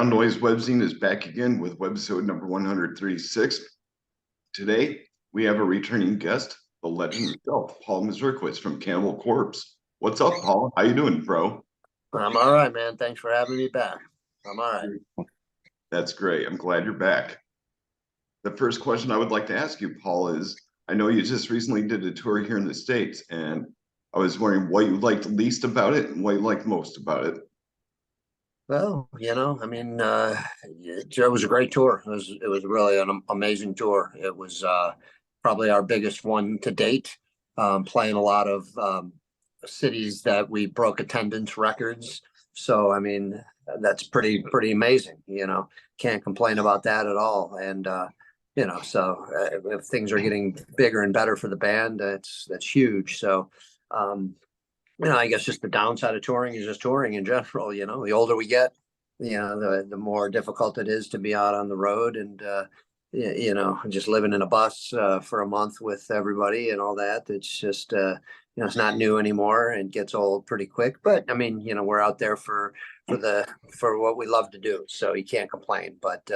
Background Noise Webzine is back again with Webisode number 136. Today, we have a returning guest, the legend himself, Paul Mazurkiewicz from Cannibal Corpse. What's up, Paul? How you doing, bro? I'm all right, man. Thanks for having me back. I'm all right. That's great. I'm glad you're back. The first question I would like to ask you, Paul, is I know you just recently did a tour here in the States, and I was wondering what you liked least about it and what you liked most about it. Well, it was a great tour. It was really an amazing tour. It was probably our biggest one to date. Playing a lot of cities that we broke attendance records. So that's pretty amazing. Can't complain about that at all. And if things are getting bigger and better for the band, that's huge. So. I guess just the downside of touring is just touring in general. The older we get, the more difficult it is to be out on the road and, just living in a bus for a month with everybody and all that. It's just, it's not new anymore and gets old pretty quick. But we're out there for what we love to do. So you can't complain. But,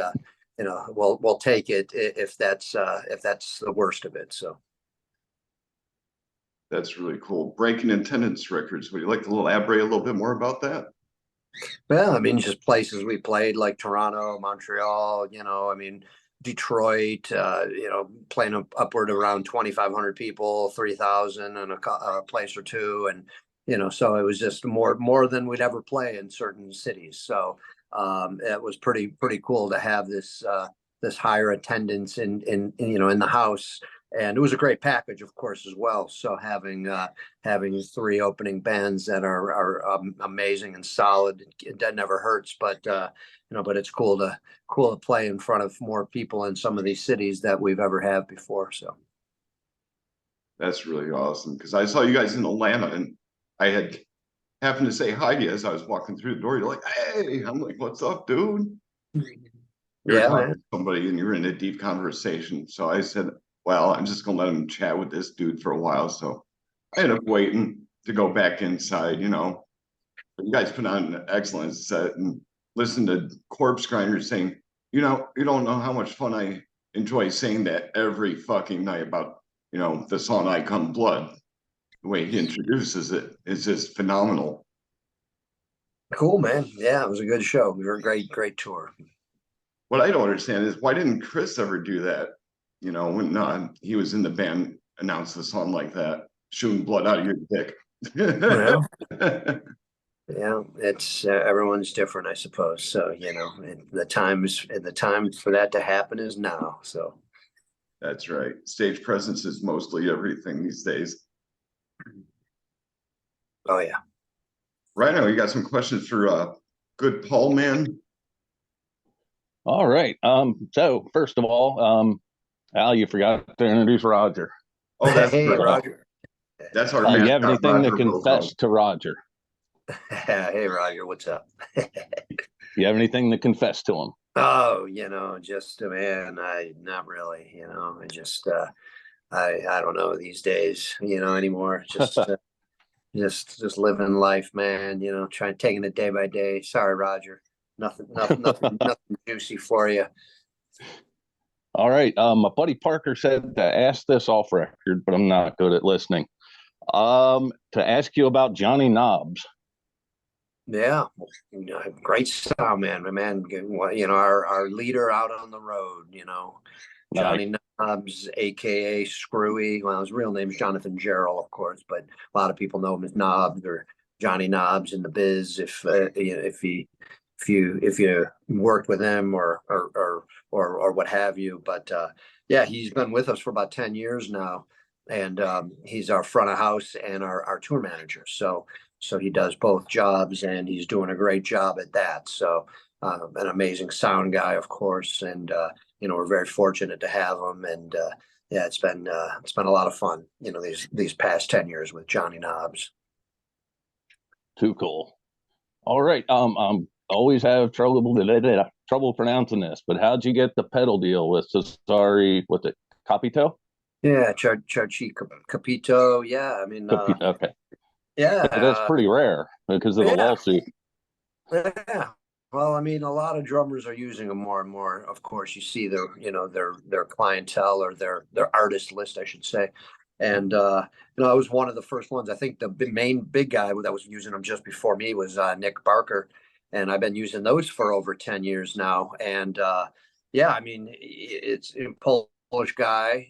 we'll take it if that's the worst of it. So. That's really cool. Breaking attendance records. Would you like to elaborate a little bit more about that? Well, just places we played like Toronto, Montreal, Detroit, playing upward around 2,500 people, 3,000 and a place or two. And, so it was just more than we'd ever play in certain cities. So it was pretty cool to have this higher attendance in the house. And it was a great package, of course, as well. So having three opening bands that are amazing and solid, that never hurts. But but it's cool to play in front of more people in some of these cities that we've ever had before. So that's really awesome because I saw you guys in Atlanta, and I had happened to say hi to you as I was walking through the door. You're like, "Hey," I'm like, "What's up, dude?" You're talking to somebody, and you're in a deep conversation. So I said, well, I'm just going to let him chat with this dude for a while. So I ended up waiting to go back inside, But you guys put on an excellent set and listen to Corpse Grinders saying, you don't know how much fun I enjoy saying that every fucking night about, the song I Come Blood. The way he introduces it is just phenomenal. Cool, man. Yeah, it was a good show. We were a great tour. What I don't understand is why didn't Chris ever do that? When he was in the band, announce the song like that, shooting blood out of your dick. Well, yeah, it's everyone's different, I suppose. So the time for that to happen is now. So that's right. Stage presence is mostly everything these days. Oh yeah. Right now, you got some questions for good Paul, man. All right. So first of all, Al, you forgot to introduce Roger. Oh, that's hey, right. Roger. That's our you have anything Roger to confess to Roger? Hey, Roger, what's up? You have anything to confess to him? Oh, just man, not really. I just I don't know these days, anymore. Just living life, man. Taking it day by day. Sorry, Roger. Nothing juicy for you. All right. My buddy Parker said to ask this off record, but I'm not good at listening. To ask you about Johnny Knobs. Yeah, great style, man. My man, our leader out on the road. Johnny Knobs, aka Screwy. Well, his real name's Jonathan Gerald, of course, but a lot of people know him as Knobs or Johnny Knobs in the biz. If you worked with him or what have you. But yeah, he's been with us for about 10 years now. And he's our front of house and our tour manager. So he does both jobs and he's doing a great job at that. So an amazing sound guy, of course. And, we're very fortunate to have him. And yeah, it's been a lot of fun, these past 10 years with Johnny Knobs. Too cool. All right. Always have trouble pronouncing this, but how'd you get the pedal deal with Cesare? What's it, Capito? Yeah, Charchi Capito. Yeah, Capito, okay. Yeah, that's pretty rare because of the lawsuit. Yeah, Well, I mean, a lot of drummers are using them more and more. Of course, you see their, their clientele or their artist list, I should say. And I was one of the first ones. I think the main big guy that was using them just before me was Nick Barker, and I've been using those for over 10 years now. And yeah, I mean, it's a Polish guy,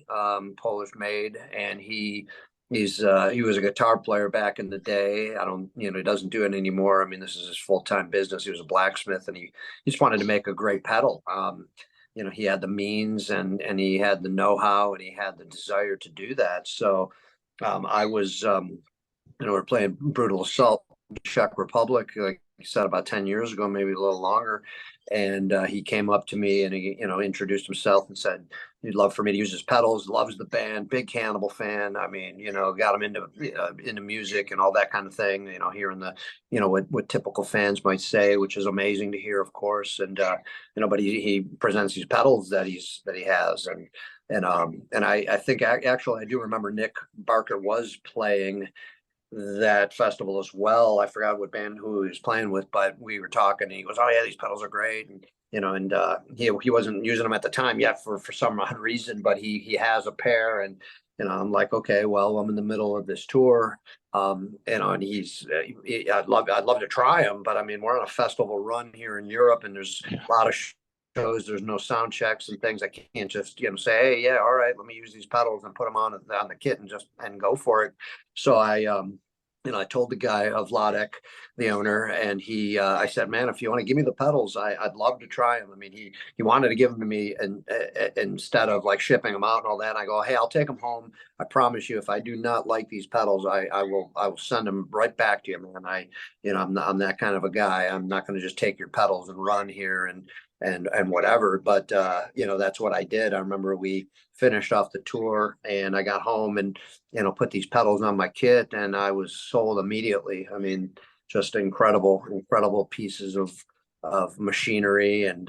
Polish made, and he was a guitar player back in the day. I don't, he doesn't do it anymore. I mean, this is his full-time business. He was a blacksmith, and he just wanted to make a great pedal. He had the means, and he had the know-how, and he had the desire to do that. So I was, we're playing Brutal Assault, Czech Republic, like you said, about 10 years ago, maybe a little longer. And he came up to me and he, introduced himself and said he'd love for me to use his pedals, loves the band, big Cannibal fan. I mean, got him into music and all that kind of thing, hearing the, what typical fans might say, which is amazing to hear, of course. And, but he presents these pedals that he has. And I think actually I do remember Nick Barker was playing that festival as well. I forgot what band who he was playing with, but we were talking and he goes, "Oh yeah, these pedals are great." And he wasn't using them at the time yet for some odd reason, but he has a pair. And I'm like, okay, well, I'm in the middle of this tour, and I'd love to try them, but I mean, we're on a festival run here in Europe, and there's a lot of shows, there's no sound checks and things. I can't just say, "Hey, yeah, all right, let me use these pedals and put them on the kit and go for it." So I told the guy of Vladek, the owner, and I said, "Man, if you want to give me the pedals, I'd love to try them." I mean, he wanted to give them to me, and instead of like shipping them out and all that, I go, "Hey, I'll take them home. I promise you, if I do not like these pedals, I will send them right back to you, man. I'm that kind of a guy. I'm not going to just take your pedals and run here and whatever." But that's what I did. I remember we finished off the tour and I got home and put these pedals on my kit, and I was sold immediately. I mean, just incredible pieces of machinery, and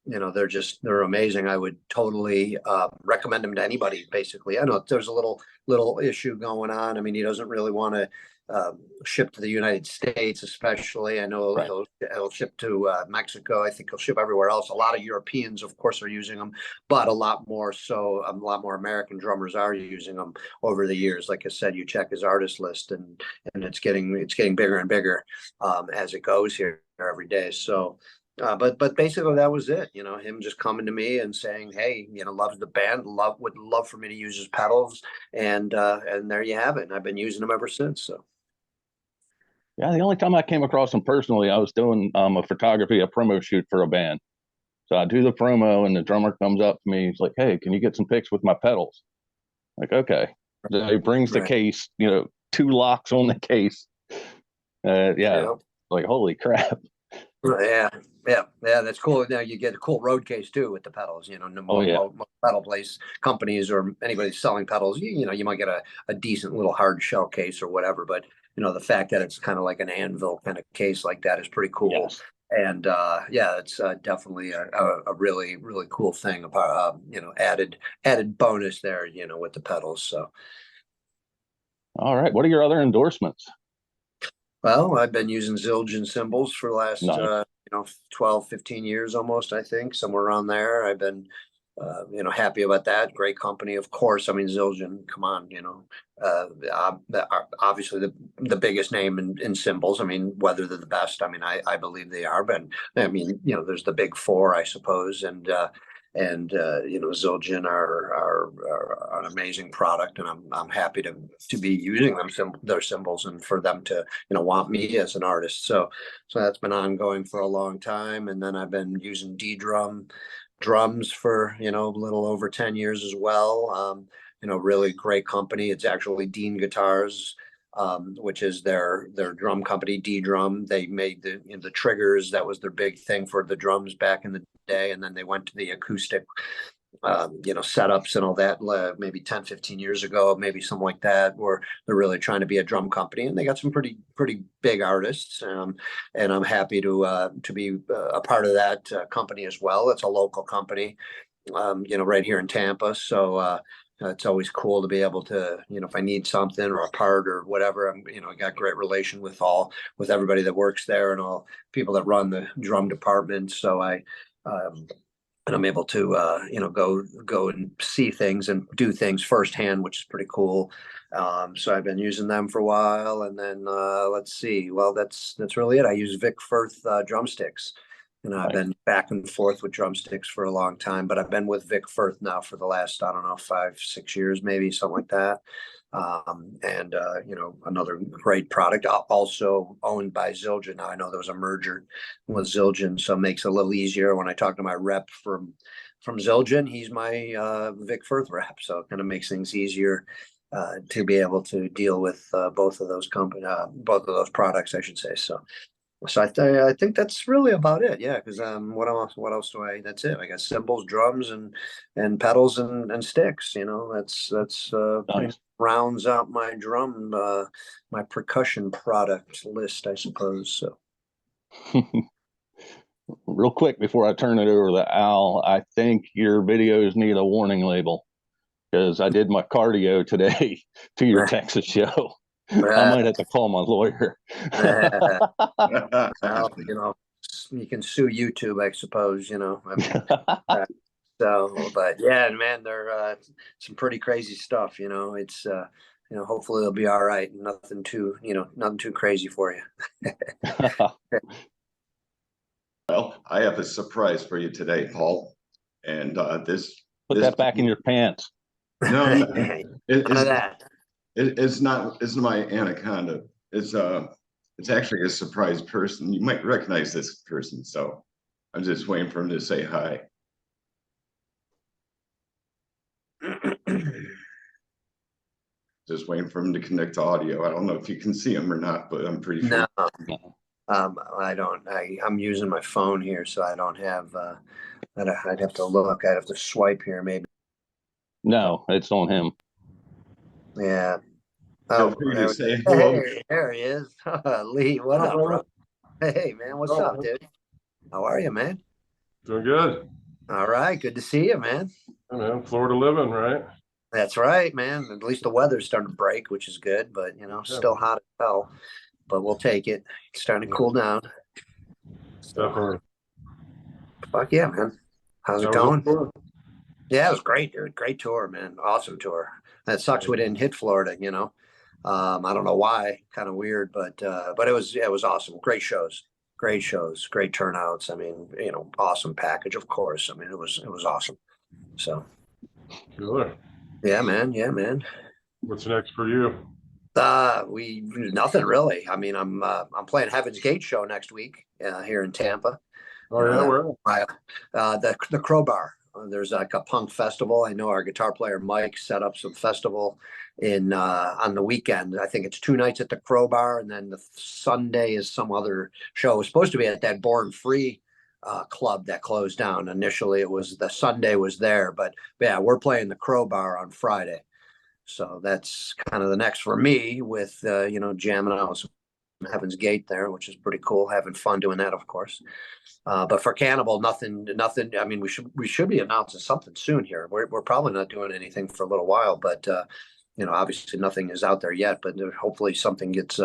they're amazing. I would totally recommend them to anybody. Basically, I know there's a little issue going on. I mean, he doesn't really want to ship to the United States, especially. I know Right. he'll ship to Mexico. I think he'll ship everywhere else. A lot of Europeans, of course, are using them, but a lot more American drummers are using them over the years. Like I said, you check his artist list, and it's getting bigger and bigger as it goes here every day. So. But basically that was it, him just coming to me and saying, "Hey, loves the band, would love for me to use his pedals," and there you have it. And I've been using them ever since. So. Yeah, the only time I came across them personally, I was doing a promo shoot for a band. So I do the promo, and the drummer comes up to me. He's like, "Hey, can you get some pics with my pedals?" Like, okay. So he brings the case, 2 locks on the case. Yeah, like holy crap. Yeah, that's cool. Now you get a cool road case too with the pedals. Most pedal place companies or anybody selling pedals, you might get a decent little hard shell case or whatever. But the fact that it's kind of like an anvil kind of case like that is pretty cool. Yes. And it's definitely a really cool thing about added bonus there, with the pedals. So. All right. What are your other endorsements? Well, I've been using Zildjian cymbals for the last, Nice. 12, 15 years almost, I think, somewhere around there. I've been, happy about that. Great company, of course. I mean, Zildjian, come on, obviously the biggest name in cymbals. I mean, whether they're the best, I mean, I believe they are. But I mean, there's the big four, I suppose, and Zildjian are an amazing product, and I'm happy to be using their cymbals, and for them to want me as an artist. So that's been ongoing for a long time. And then I've been using drums for a little over 10 years as well. Really great company. It's actually Dean Guitars, which is their drum company, D Drum. They made the triggers. That was their big thing for the drums back in the day. And then they went to the acoustic, setups and all that, maybe 10, 15 years ago, maybe something like that, where they're really trying to be a drum company. And they got some pretty big artists. And I'm happy to be a part of that company as well. It's a local company, right here in Tampa. So, It's always cool to be able to, if I need something or a part or whatever, I got great relation with everybody that works there and all people that run the drum department. So and I'm able to, go and see things and do things firsthand, which is pretty cool. So I've been using them for a while, and then let's see. Well, that's really it. I use Vic Firth drumsticks. I've been back and forth with drumsticks for a long time, but I've been with Vic Firth now for the last, I don't know, 5-6 years, maybe something like that. And another great product, also owned by Zildjian. Now I know there was a merger with Zildjian, so it makes it a little easier when I talk to my rep from Zildjian. He's my Vic Firth rep, so it kind of makes things easier to be able to deal with both of those products, I should say. So I think that's really about it. Yeah, because what else do I? That's it. I got cymbals, drums, and pedals and sticks. That's Nice. rounds out my my percussion product list, I suppose. So Real quick before I turn it over to Al, I think your videos need a warning label because I did my cardio today to your Texas show. I might have to call my lawyer. well, you can sue YouTube, I suppose. So, but yeah, man, they're some pretty crazy stuff. It's hopefully it'll be all right. Nothing too crazy for you. Well, I have a surprise for you today, Paul. And this Put that back in your pants. No, None of that. It's not. It's my anaconda. It's actually a surprise person. You might recognize this person, so I'm just waiting for him to say hi. Just waiting for him to connect to audio. I don't know if you can see him or not, but I'm pretty sure. No, I don't. I'm using my phone here, so I don't have. I'd have to look. I'd have to swipe here, maybe. No, it's on him. Yeah. Feel free to say hello. Hey, there he is. Lee, what up, bro? Hey, man, what's up, dude? How are you, man? Doing good. All right, good to see you, man. Hey, man, Florida living, right? That's right, man. At least the weather's starting to break, which is good, but still hot as hell. But we'll take it. It's starting to cool down. Definitely. Fuck yeah, man. How's it going? Yeah, it was great, dude. Great tour, man. Awesome tour. That sucks we didn't hit Florida, I don't know why. Kind of weird, but it was awesome. Great shows, great turnouts. I mean, awesome package, of course. I mean, it was awesome. So, Sure. yeah, man. What's next for you? Nothing really. I mean, I'm playing Heaven's Gate show next week here in Tampa. Oh yeah, where? The Crowbar. There's like a punk festival. I know our guitar player Mike set up some festival on the weekend. I think it's 2 nights at the Crowbar, and then the Sunday is some other show. It was supposed to be at that Born Free club that closed down. Initially, it was the Sunday was there, but yeah, we're playing the Crowbar on Friday. So that's kind of the next for me with jamming out with Heaven's Gate there, which is pretty cool. Having fun doing that, of course. But for Cannibal, nothing. I mean, we should be announcing something soon here. We're probably not doing anything for a little while, but obviously nothing is out there yet. But hopefully something gets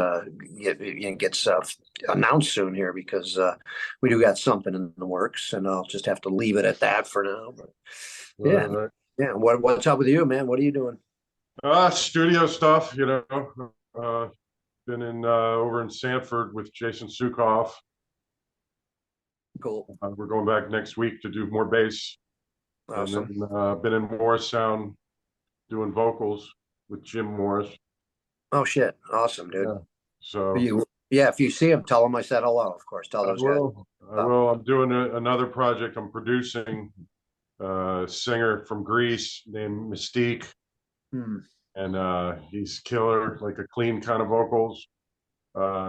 announced soon here because we do got something in the works, and I'll just have to leave it at that for now. But yeah. What's up with you, man? What are you doing? Studio stuff. Been in over in Sanford with Jason Sukoff. Cool. We're going back next week to do more bass. Awesome. And then been in Morristown doing vocals with Jim Morris. Oh shit! Awesome, dude. Yeah. So if you see him, tell him I said hello. Of course, tell those guys. I will. I'm doing another project. I'm producing a singer from Greece named Mystique. And he's killer, like a clean kind of vocals,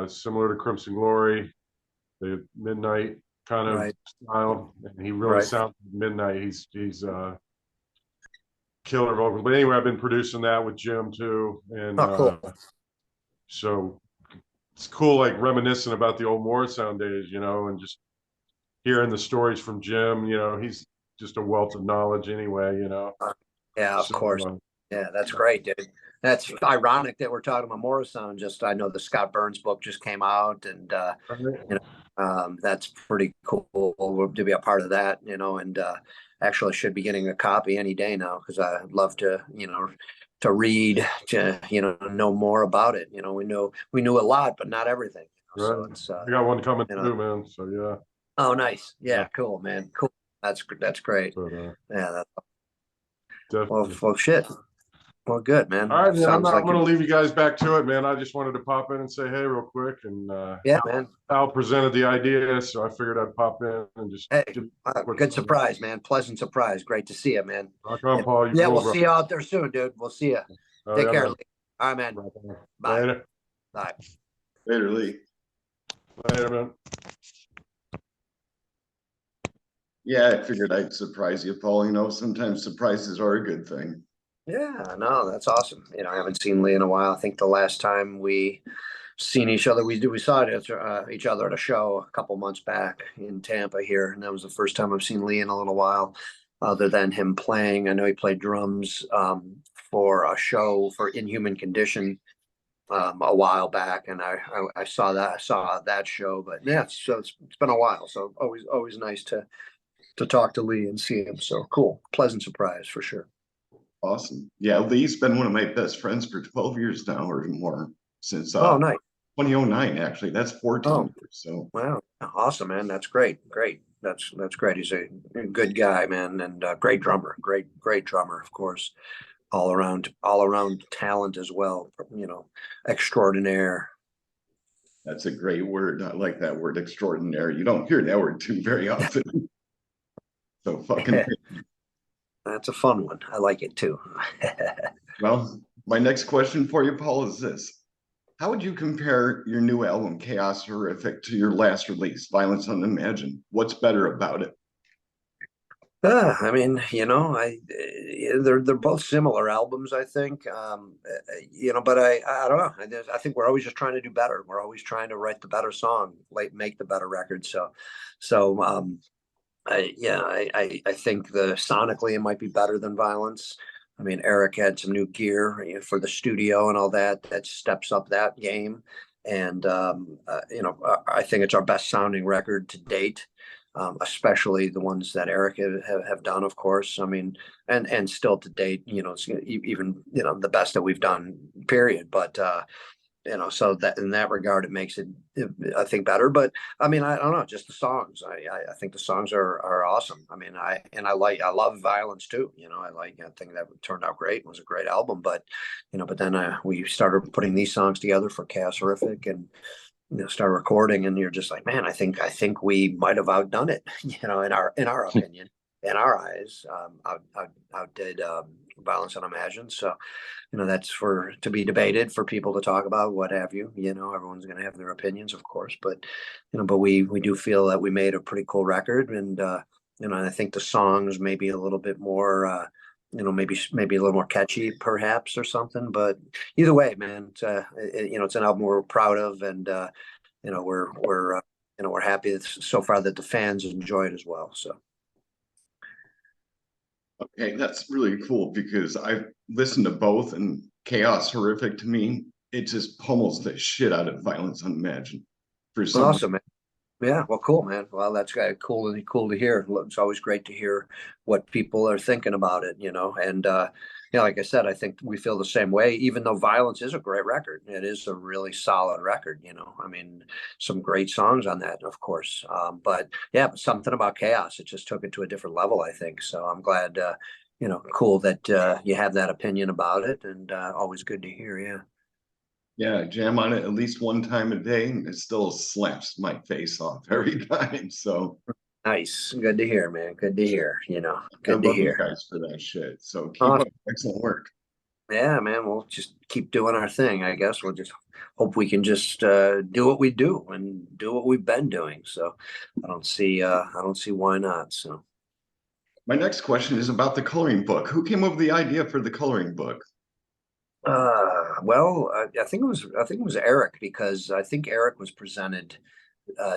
similar to Crimson Glory, the Midnight kind of style. And he really sounds like Midnight. He's killer vocals. But anyway, I've been producing that with Jim too, and cool. So it's cool, like reminiscing about the old Morristown days, and just hearing the stories from Jim. He's just a wealth of knowledge anyway. Yeah, of course. Yeah, that's great, dude. That's ironic that we're talking about Morrison. Just I know the Scott Burns book just came out, and you know, that's pretty cool to be a part of that. You know, and actually should be getting a copy any day now because I'd love to, you know, to read, to know more about it. You know, we knew a lot, but not everything. You know, so Right. it's I got one coming you know. through, man. So yeah. Oh, nice. Yeah, Yeah. cool, man. Cool. That's great. But Yeah. Well, definitely. well, shit. Well, good, man. All right, man. Sounds I'm like gonna you're, leave you guys back to it, man. I just wanted to pop in and say hey real quick, and yeah, man. Al presented the idea, so I figured I'd pop in and just Hey, give good surprise, man. Pleasant surprise. Great to see you, man. rock on, And, Paul. You yeah, cool, we'll bro. see you out there soon, dude. We'll see you. Oh, Take yeah, care, man. Lee. All right, man. Rock on. Bye. Later. Bye. Later, Lee. Later, man. Yeah, I figured I'd surprise you, Paul. You know, sometimes surprises are a good thing. Yeah, no, that's awesome. You know, I haven't seen Lee in a while. I think the last time we seen each other, we saw each other at a show a couple months back in Tampa here, and that was the first time I've seen Lee in a little while, other than him playing. I know he played drums for a show for Inhuman Condition a while back, and I saw that show. But yeah, so it's been a while. So always nice to talk to Lee and see him. So cool, pleasant surprise for sure. Awesome. Yeah, Lee's been one of my best friends for 12 years now or more since Oh, nice. 2009, actually. That's 14 Oh, years. So wow, awesome, man. That's great. That's great. He's a good guy, man, and great drummer. Great drummer, of course. All around talent as well. You know, extraordinaire. that's a great word. I like that word, extraordinary. You don't hear that word too very often. So fucking That's a fun one. I like it too. well, my next question for you, Paul, is this. How would you compare your new album, Chaos Horrific, to your last release, Violence Unimagined? What's better about it? I mean, you know, they're both similar albums, I think. You know, but I don't know. I think we're always just trying to do better. We're always trying to write the better song, like make the better record. So I think the sonically it might be better than Violence. I mean, Eric had some new gear for the studio and all that steps up that game. And you know, I think it's our best sounding record to date. Especially the ones that Eric have done, of course. I mean, and still to date, you know, it's even the best that we've done, period. But you know, so that in that regard, it makes it, I think, better. But I mean, I don't know, just the songs. I think the songs are awesome. I mean, I love Violence too. You know, I think that turned out great. It was a great album. But you know, but then we started putting these songs together for Chaos Horrific and start recording, and you're just like, man, I think we might have outdone it, you know, in our opinion, in our eyes, outdid Violence Unimagined. So, you know, that's to be debated, for people to talk about, what have you. You know, everyone's going to have their opinions, of course, but you know, but we do feel that we made a pretty cool record, and you know, and I think the songs maybe a little bit more. You know, maybe a little more catchy, perhaps, or something. But either way, man, you know, it's an album we're proud of, and you know, we're you know, we're happy so far that the fans enjoy it as well. So Okay, that's really cool because I've listened to both, and Chaos Horrific, to me, it just pummels the shit out of Violence Unimagined for some reason. awesome, man. Yeah, well, cool, man. Well, that's cool to hear. It's always great to hear what people are thinking about it, you know. And yeah, like I said, I think we feel the same way. Even though Violence is a great record, it is a really solid record, you know. I mean, some great songs on that, of course. But yeah, something about Chaos, it just took it to a different level, I think. So I'm glad, you know, cool that you have that opinion about it, and always good to hear. Yeah. Yeah, I jam on it at least one time a day, and it still slaps my face off every time. So Nice. Good to hear, man. Good to hear. You know, I good to love you hear. guys for that shit. So keep Awesome. up excellent work. Yeah, man, we'll just keep doing our thing. I guess we'll just hope we can just do what we do and do what we've been doing. So I don't see why not. So My next question is about the coloring book. Who came up with the idea for the coloring book? well, I think it was Eric, because I think Eric was presented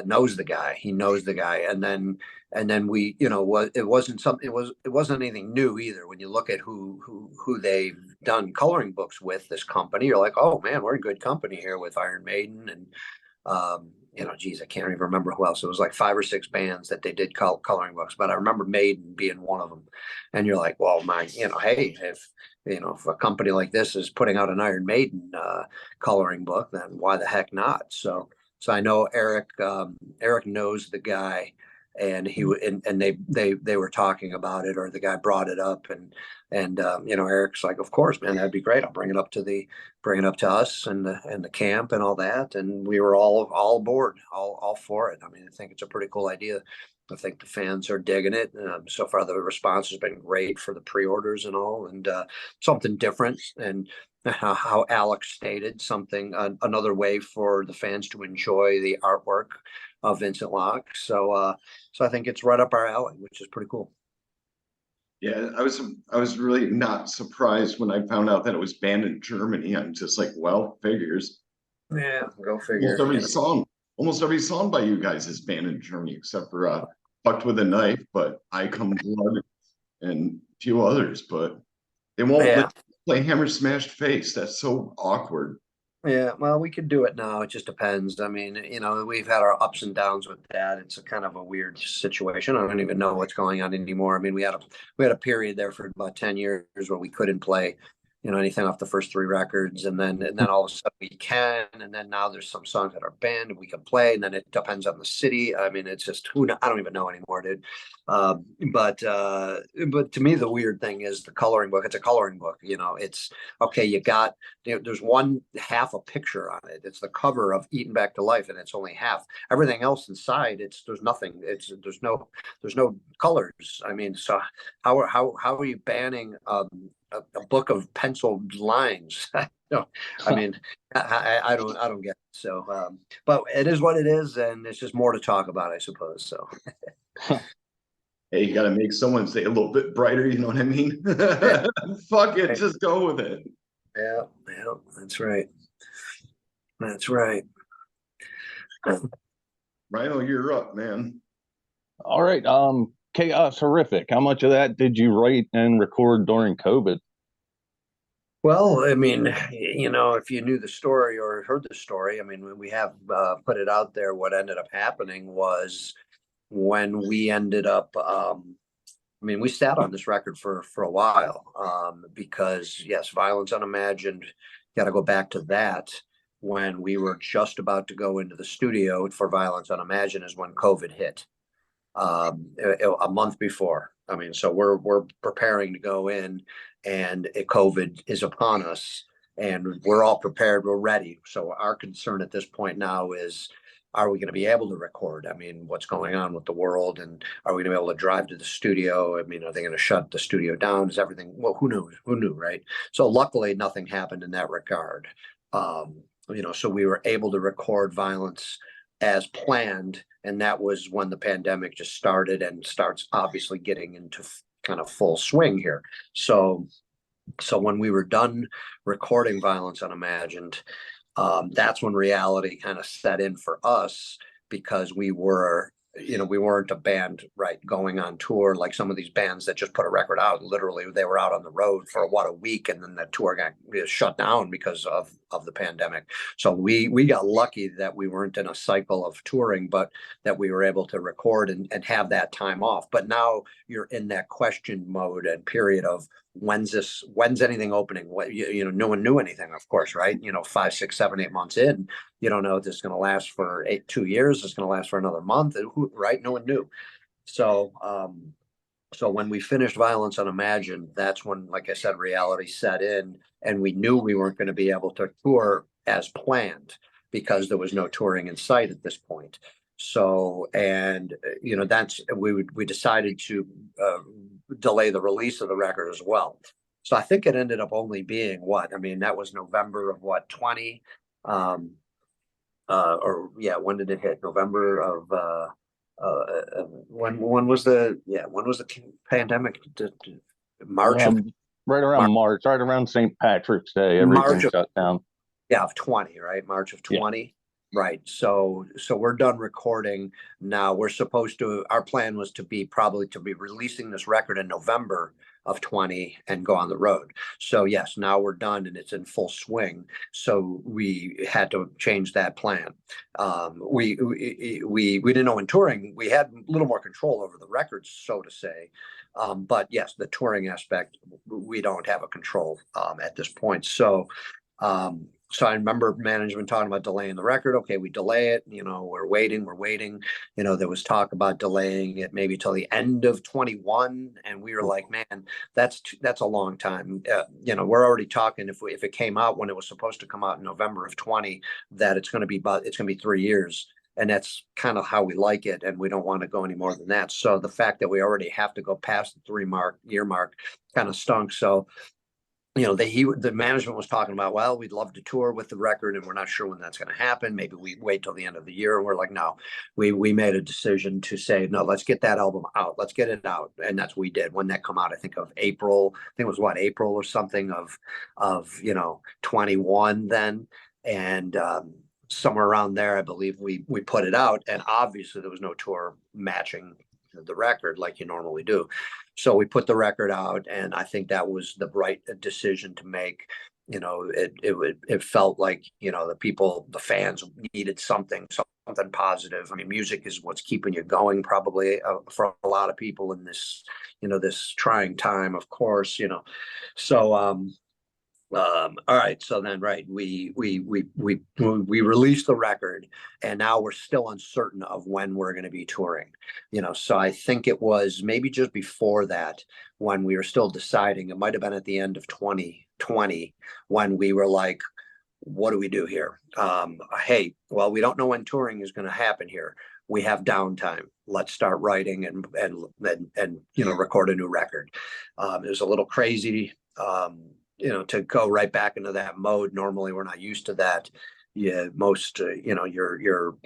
knows the guy. He knows the guy, and then we, you know, what it wasn't something. It wasn't anything new either. When you look at who they've done coloring books with, this company, you're like, oh man, we're in good company here with Iron Maiden and you know, geez, I can't even remember who else. It was like 5 or 6 bands that they did coloring books, but I remember Maiden being one of them. And you're like, well, my, you know, hey, if you know, if a company like this is putting out an Iron Maiden coloring book, then why the heck not? So I know Eric. Eric knows the guy, and and they were talking about it, or the guy brought it up, and you know, Eric's like, of course, man, that'd be great. I'll bring it up to us and the camp and all that, and we were all aboard, all for it. I mean, I think it's a pretty cool idea. I think the fans are digging it. So far, the response has been great for the pre-orders and all, and something different. And how Alex stated, something another way for the fans to enjoy the artwork of Vincent Locke. So I think it's right up our alley, which is pretty cool. Yeah, I was really not surprised when I found out that it was banned in Germany. I'm just like, well, figures. Yeah, go figure. Almost every song by you guys is banned in Germany, except for Fucked with a Knife, but I Come Blood and a few others, but they won't let you play Hammer Smashed Face. That's so awkward. Yeah, well, we could do it now. It just depends. I mean, you know, we've had our ups and downs with that. It's a kind of a weird situation. I don't even know what's going on anymore. I mean, we had a period there for about 10 years where we couldn't play, you know, anything off the first 3 records, and then all of a sudden we can, and then now there's some songs that are banned and we can play, and then it depends on the city. I mean, it's just I don't even know anymore, dude. But to me, the weird thing is the coloring book. It's a coloring book, you know. It's okay. You got, you know, there's one half a picture on it. It's the cover of Eaten Back to Life, and it's only half. Everything else inside, there's nothing. There's no colors. I mean, so how are you banning a book of penciled lines? No, I mean, I don't get it. So, but it is what it is, and it's just more to talk about, I suppose. So, hey, you got to make someone say a little bit brighter. You know what I mean? Fuck it, just go with it. Yeah, that's right. That's right. Rhino, you're up, man. All right. Chaos Horrific. How much of that did you write and record during COVID? Well, I mean, you know, if you knew the story or heard the story, I mean, we have put it out there. What ended up happening was when we ended up, I mean, we sat on this record for a while because, yes, Violence Unimagined, got to go back to that. When we were just about to go into the studio for Violence Unimagined is when COVID hit. A month before. I mean, so we're preparing to go in, and COVID is upon us, and we're all prepared. We're ready. So our concern at this point now is, are we going to be able to record? I mean, what's going on with the world, and are we going to be able to drive to the studio? I mean, are they going to shut the studio down? Is everything? Well, who knew? Who knew, right? So luckily, nothing happened in that regard. You know, so we were able to record Violence as planned, and that was when the pandemic just started and starts obviously getting into kind of full swing here. So when we were done recording Violence Unimagined, that's when reality kind of set in for us, because we weren't a band, right, going on tour like some of these bands that just put a record out. Literally, they were out on the road for a week, and then the tour got shut down because of the pandemic. So we got lucky that we weren't in a cycle of touring, but that we were able to record and have that time off. But now you're in that question mode and period of when's anything opening? What, you know, no one knew anything, of course, right? You know, 5, 6, 7, 8 months in, you don't know if this is going to last for 2 years. It's going to last for another month, right? No one knew. So when we finished Violence Unimagined, that's when, like I said, reality set in, and we knew we weren't going to be able to tour as planned because there was no touring in sight at this point. So, and you know, we decided to delay the release of the record as well. So I think it ended up only being that was November of 20, when did it hit? November of when was the pandemic? March right around March, right around St. Patrick's Day, everything shut down. Yeah, of 20, right? March of 20. Right. So we're done recording now. We're supposed to, our plan was to be probably to be releasing this record in November of 20 and go on the road. So yes, now we're done and it's in full swing. So we had to change that plan. We didn't know in touring, we had a little more control over the records, so to say. But yes, the touring aspect, we don't have a control at this point. So I remember management talking about delaying the record. Okay, we delay it. We're waiting. There was talk about delaying it maybe till the end of 21, and we were like, man, that's a long time. We're already talking if it came out when it was supposed to come out in November of 20, that it's going to be 3 years. And that's kind of how we like it, and we don't want to go any more than that. So the fact that we already have to go past the 3-year mark kind of stunk. So the management was talking about, well, we'd love to tour with the record and we're not sure when that's going to happen. Maybe we wait till the end of the year. And we're like, no, we made a decision to say, no, let's get that album out. Let's get it out. And that's what we did. When that come out, I think of April, I think it was April or something of 21 then. And, somewhere around there, I believe we put it out, and obviously there was no tour matching the record like you normally do. So we put the record out, and I think that was the right decision to make. It felt like, the fans needed something positive. I mean, music is what's keeping you going, probably for a lot of people in this, this trying time, of course. So all right, so then we released the record, and now we're still uncertain of when we're going to be touring. So I think it was maybe just before that when we were still deciding. It might have been at the end of 2020 when we were like, what do we do here? Hey, well, we don't know when touring is going to happen here. We have downtime. Let's start writing and record a new record. It was a little crazy. To go right back into that mode. Normally we're not used to that. Yeah, most your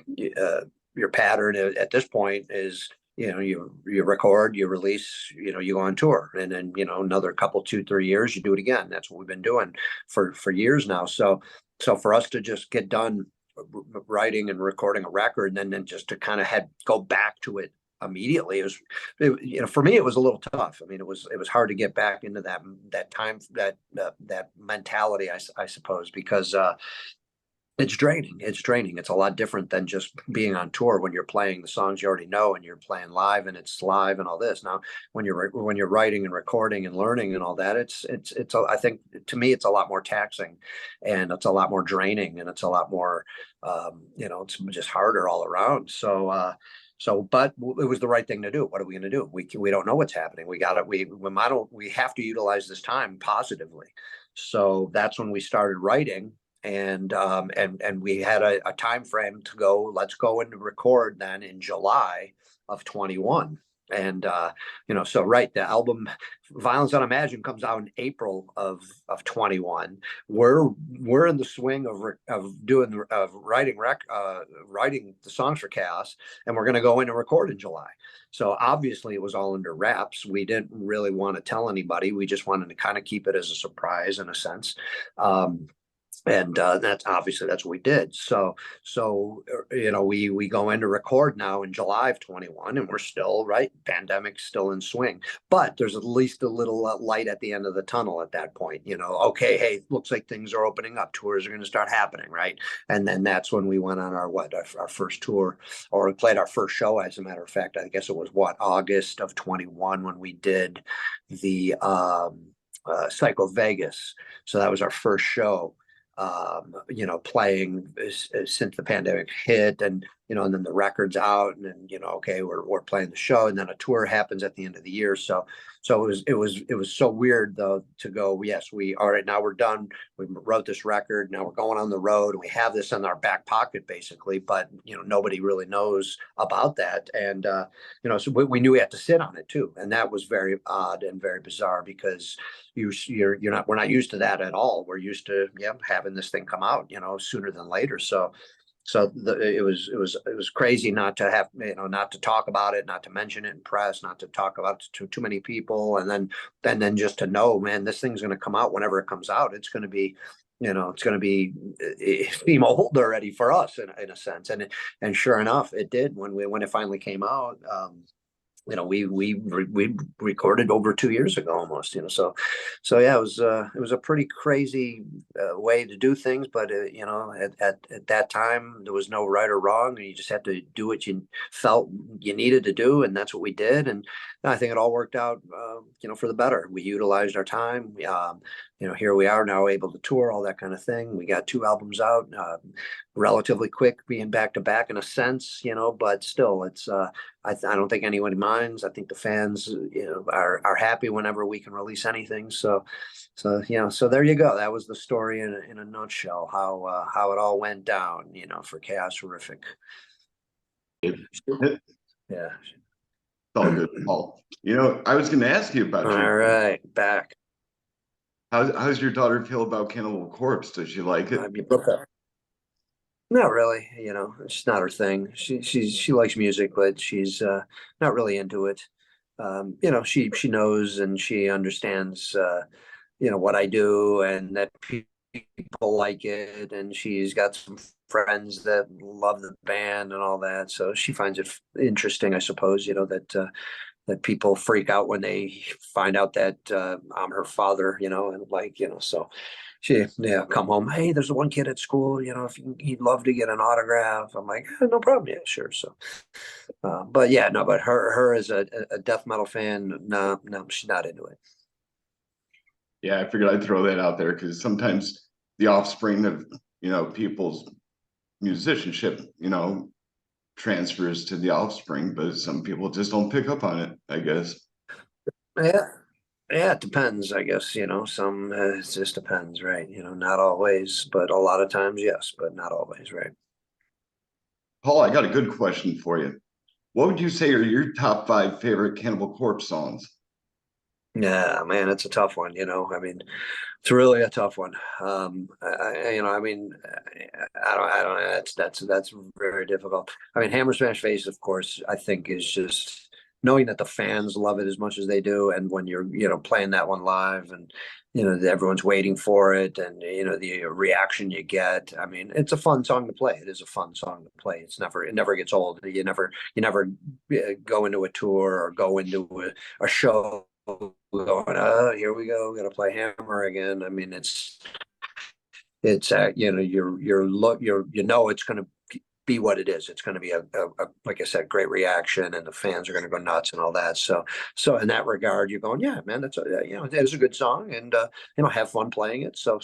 pattern at this point is you record, you release, you go on tour, and then another couple 2-3 years you do it again. That's what we've been doing for years now. So for us to just get done writing and recording a record, and then just to kind of go back to it immediately, for me it was a little tough. I mean, it was hard to get back into that time, that mentality, I suppose, because it's draining. It's a lot different than just being on tour when you're playing the songs you already know and you're playing live and it's live and all this. Now when you're writing and recording and learning and all that, it's I think to me it's a lot more taxing, and it's a lot more draining, and it's a lot more it's just harder all around. But it was the right thing to do. What are we going to do? We don't know what's happening. We have to utilize this time positively. So that's when we started writing, and we had a time frame to go. Let's go and record then in July of 21. And so the album Violence Unimagined comes out in April of 21. We're in the swing of writing the songs for Chaos, and we're going to go in and record in July. So obviously it was all under wraps. We didn't really want to tell anybody. We just wanted to kind of keep it as a surprise in a sense. And that's what we did. So we go in to record now in July of 21, and we're still pandemic's still in swing, but there's at least a little light at the end of the tunnel at that point. Okay, hey, looks like things are opening up. Tours are going to start happening, right? And then that's when we went on our first tour, or we played our first show. As a matter of fact, I guess it was August of 21 when we did the Psycho Vegas. So that was our first show. Playing since the pandemic hit, and and then the record's out, and then okay, we're playing the show, and then a tour happens at the end of the year. So it was so weird though to go, yes, all right, now we're done. We wrote this record, now we're going on the road, and we have this in our back pocket basically, but nobody really knows about that. And so we knew we had to sit on it too, and that was very odd and very bizarre, because we're not used to that at all. We're used to having this thing come out sooner than later. So it was crazy not to have, not to talk about it, not to mention it in press, not to talk about it to too many people, and then just to know, man, this thing's going to come out whenever it comes out. It's going to be it's going to be seem old already for us in a sense. And sure enough, it did when it finally came out. We recorded over 2 years ago almost, so yeah, it was a pretty crazy way to do things, but at that time there was no right or wrong, and you just had to do what you felt you needed to do, and that's what we did. And I think it all worked out, for the better. We utilized our time. Here we are now, able to tour, all that kind of thing. We got 2 albums out, relatively quick, being back to back in a sense, but still, it's I don't think anyone minds. I think the fans, are happy whenever we can release anything. So there you go. That was the story in a nutshell. How it all went down, for Chaos Horrific. Yeah. All good, Paul. I was going to ask you about All your. right, back. How's your daughter feel about Cannibal Corpse? Does she like it? You broke up. Not really, it's not her thing. She likes music, but she's not really into it. She knows and she understands what I do, and that people like it, and she's got some friends that love the band and all that. So she finds it interesting, I suppose, that people freak out when they find out that I'm her father, and so she come home. Hey, there's the one kid at school, if he'd love to get an autograph. I'm like, no problem. Yeah, sure. So, but yeah, no, but her as a death metal fan, no, she's not into it. Yeah, I figured I'd throw that out there because sometimes the offspring of, people's musicianship, transfers to the offspring, but some people just don't pick up on it, I guess. Yeah. Yeah, it depends, I guess, some, it just depends, right? Not always, but a lot of times, yes, but not always, right? Paul, I got a good question for you. What would you say are your top 5 favorite Cannibal Corpse songs? Yeah, man, it's a tough one, I mean, it's really a tough one. I mean, I don't, that's very difficult. I mean, Hammer Smash Face, of course, I think is just knowing that the fans love it as much as they do. And when you're, playing that one live, and, everyone's waiting for it, and, the reaction you get. I mean, it's a fun song to play. It is a fun song to play. It never gets old. You never go into a tour or go into a show going, here we go, gonna play Hammer again. I mean, it's it's it's gonna be what it is. It's going to be a like I said, great reaction, and the fans are going to go nuts and all that. So in that regard, you're going, yeah, man, it is a good song, and have fun playing it. So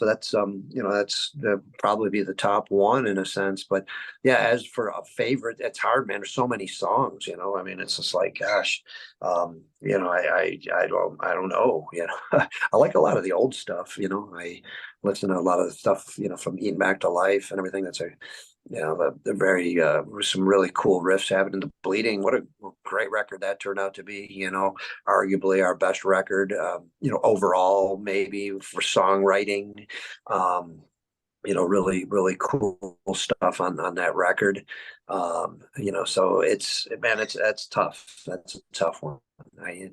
that's that's probably be the top one in a sense. But yeah, as for a favorite, it's hard, man. There's so many songs, I mean, it's just like, gosh, I don't know, I like a lot of the old stuff, I listen to a lot of the stuff, from Eating Back to Life and everything. That's the very some really cool riffs happening. The Bleeding, what a great record that turned out to be. Arguably our best record. Overall, maybe for songwriting. Really, really cool stuff on that record. So that's tough. That's a tough one. I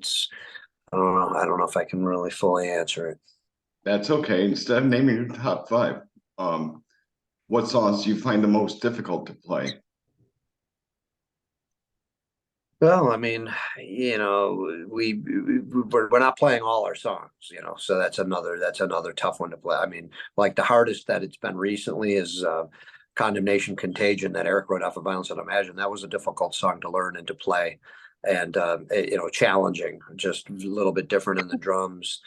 don't know if I can really fully answer it. That's okay. Instead of naming your top 5, what songs do you find the most difficult to play? Well, I mean, we're not playing all our songs, so that's another tough one to play. I mean, like the hardest that it's been recently is Condemnation Contagion, that Eric wrote off of Violence and Imagine. That was a difficult song to learn and to play, and challenging, just a little bit different in the drums,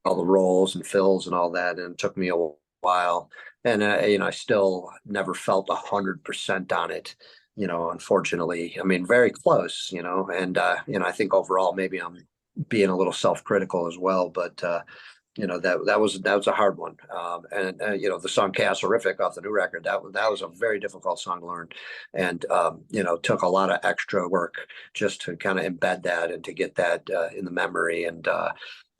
all the rolls and fills and all that, and it took me a while. And I still never felt 100% on it, unfortunately. I mean, very close, and I think overall maybe I'm being a little self-critical as well, but that was a hard one. And the song Chaos Horrific off the new record, that was a very difficult song to learn, and took a lot of extra work just to kind of embed that and to get that in the memory. And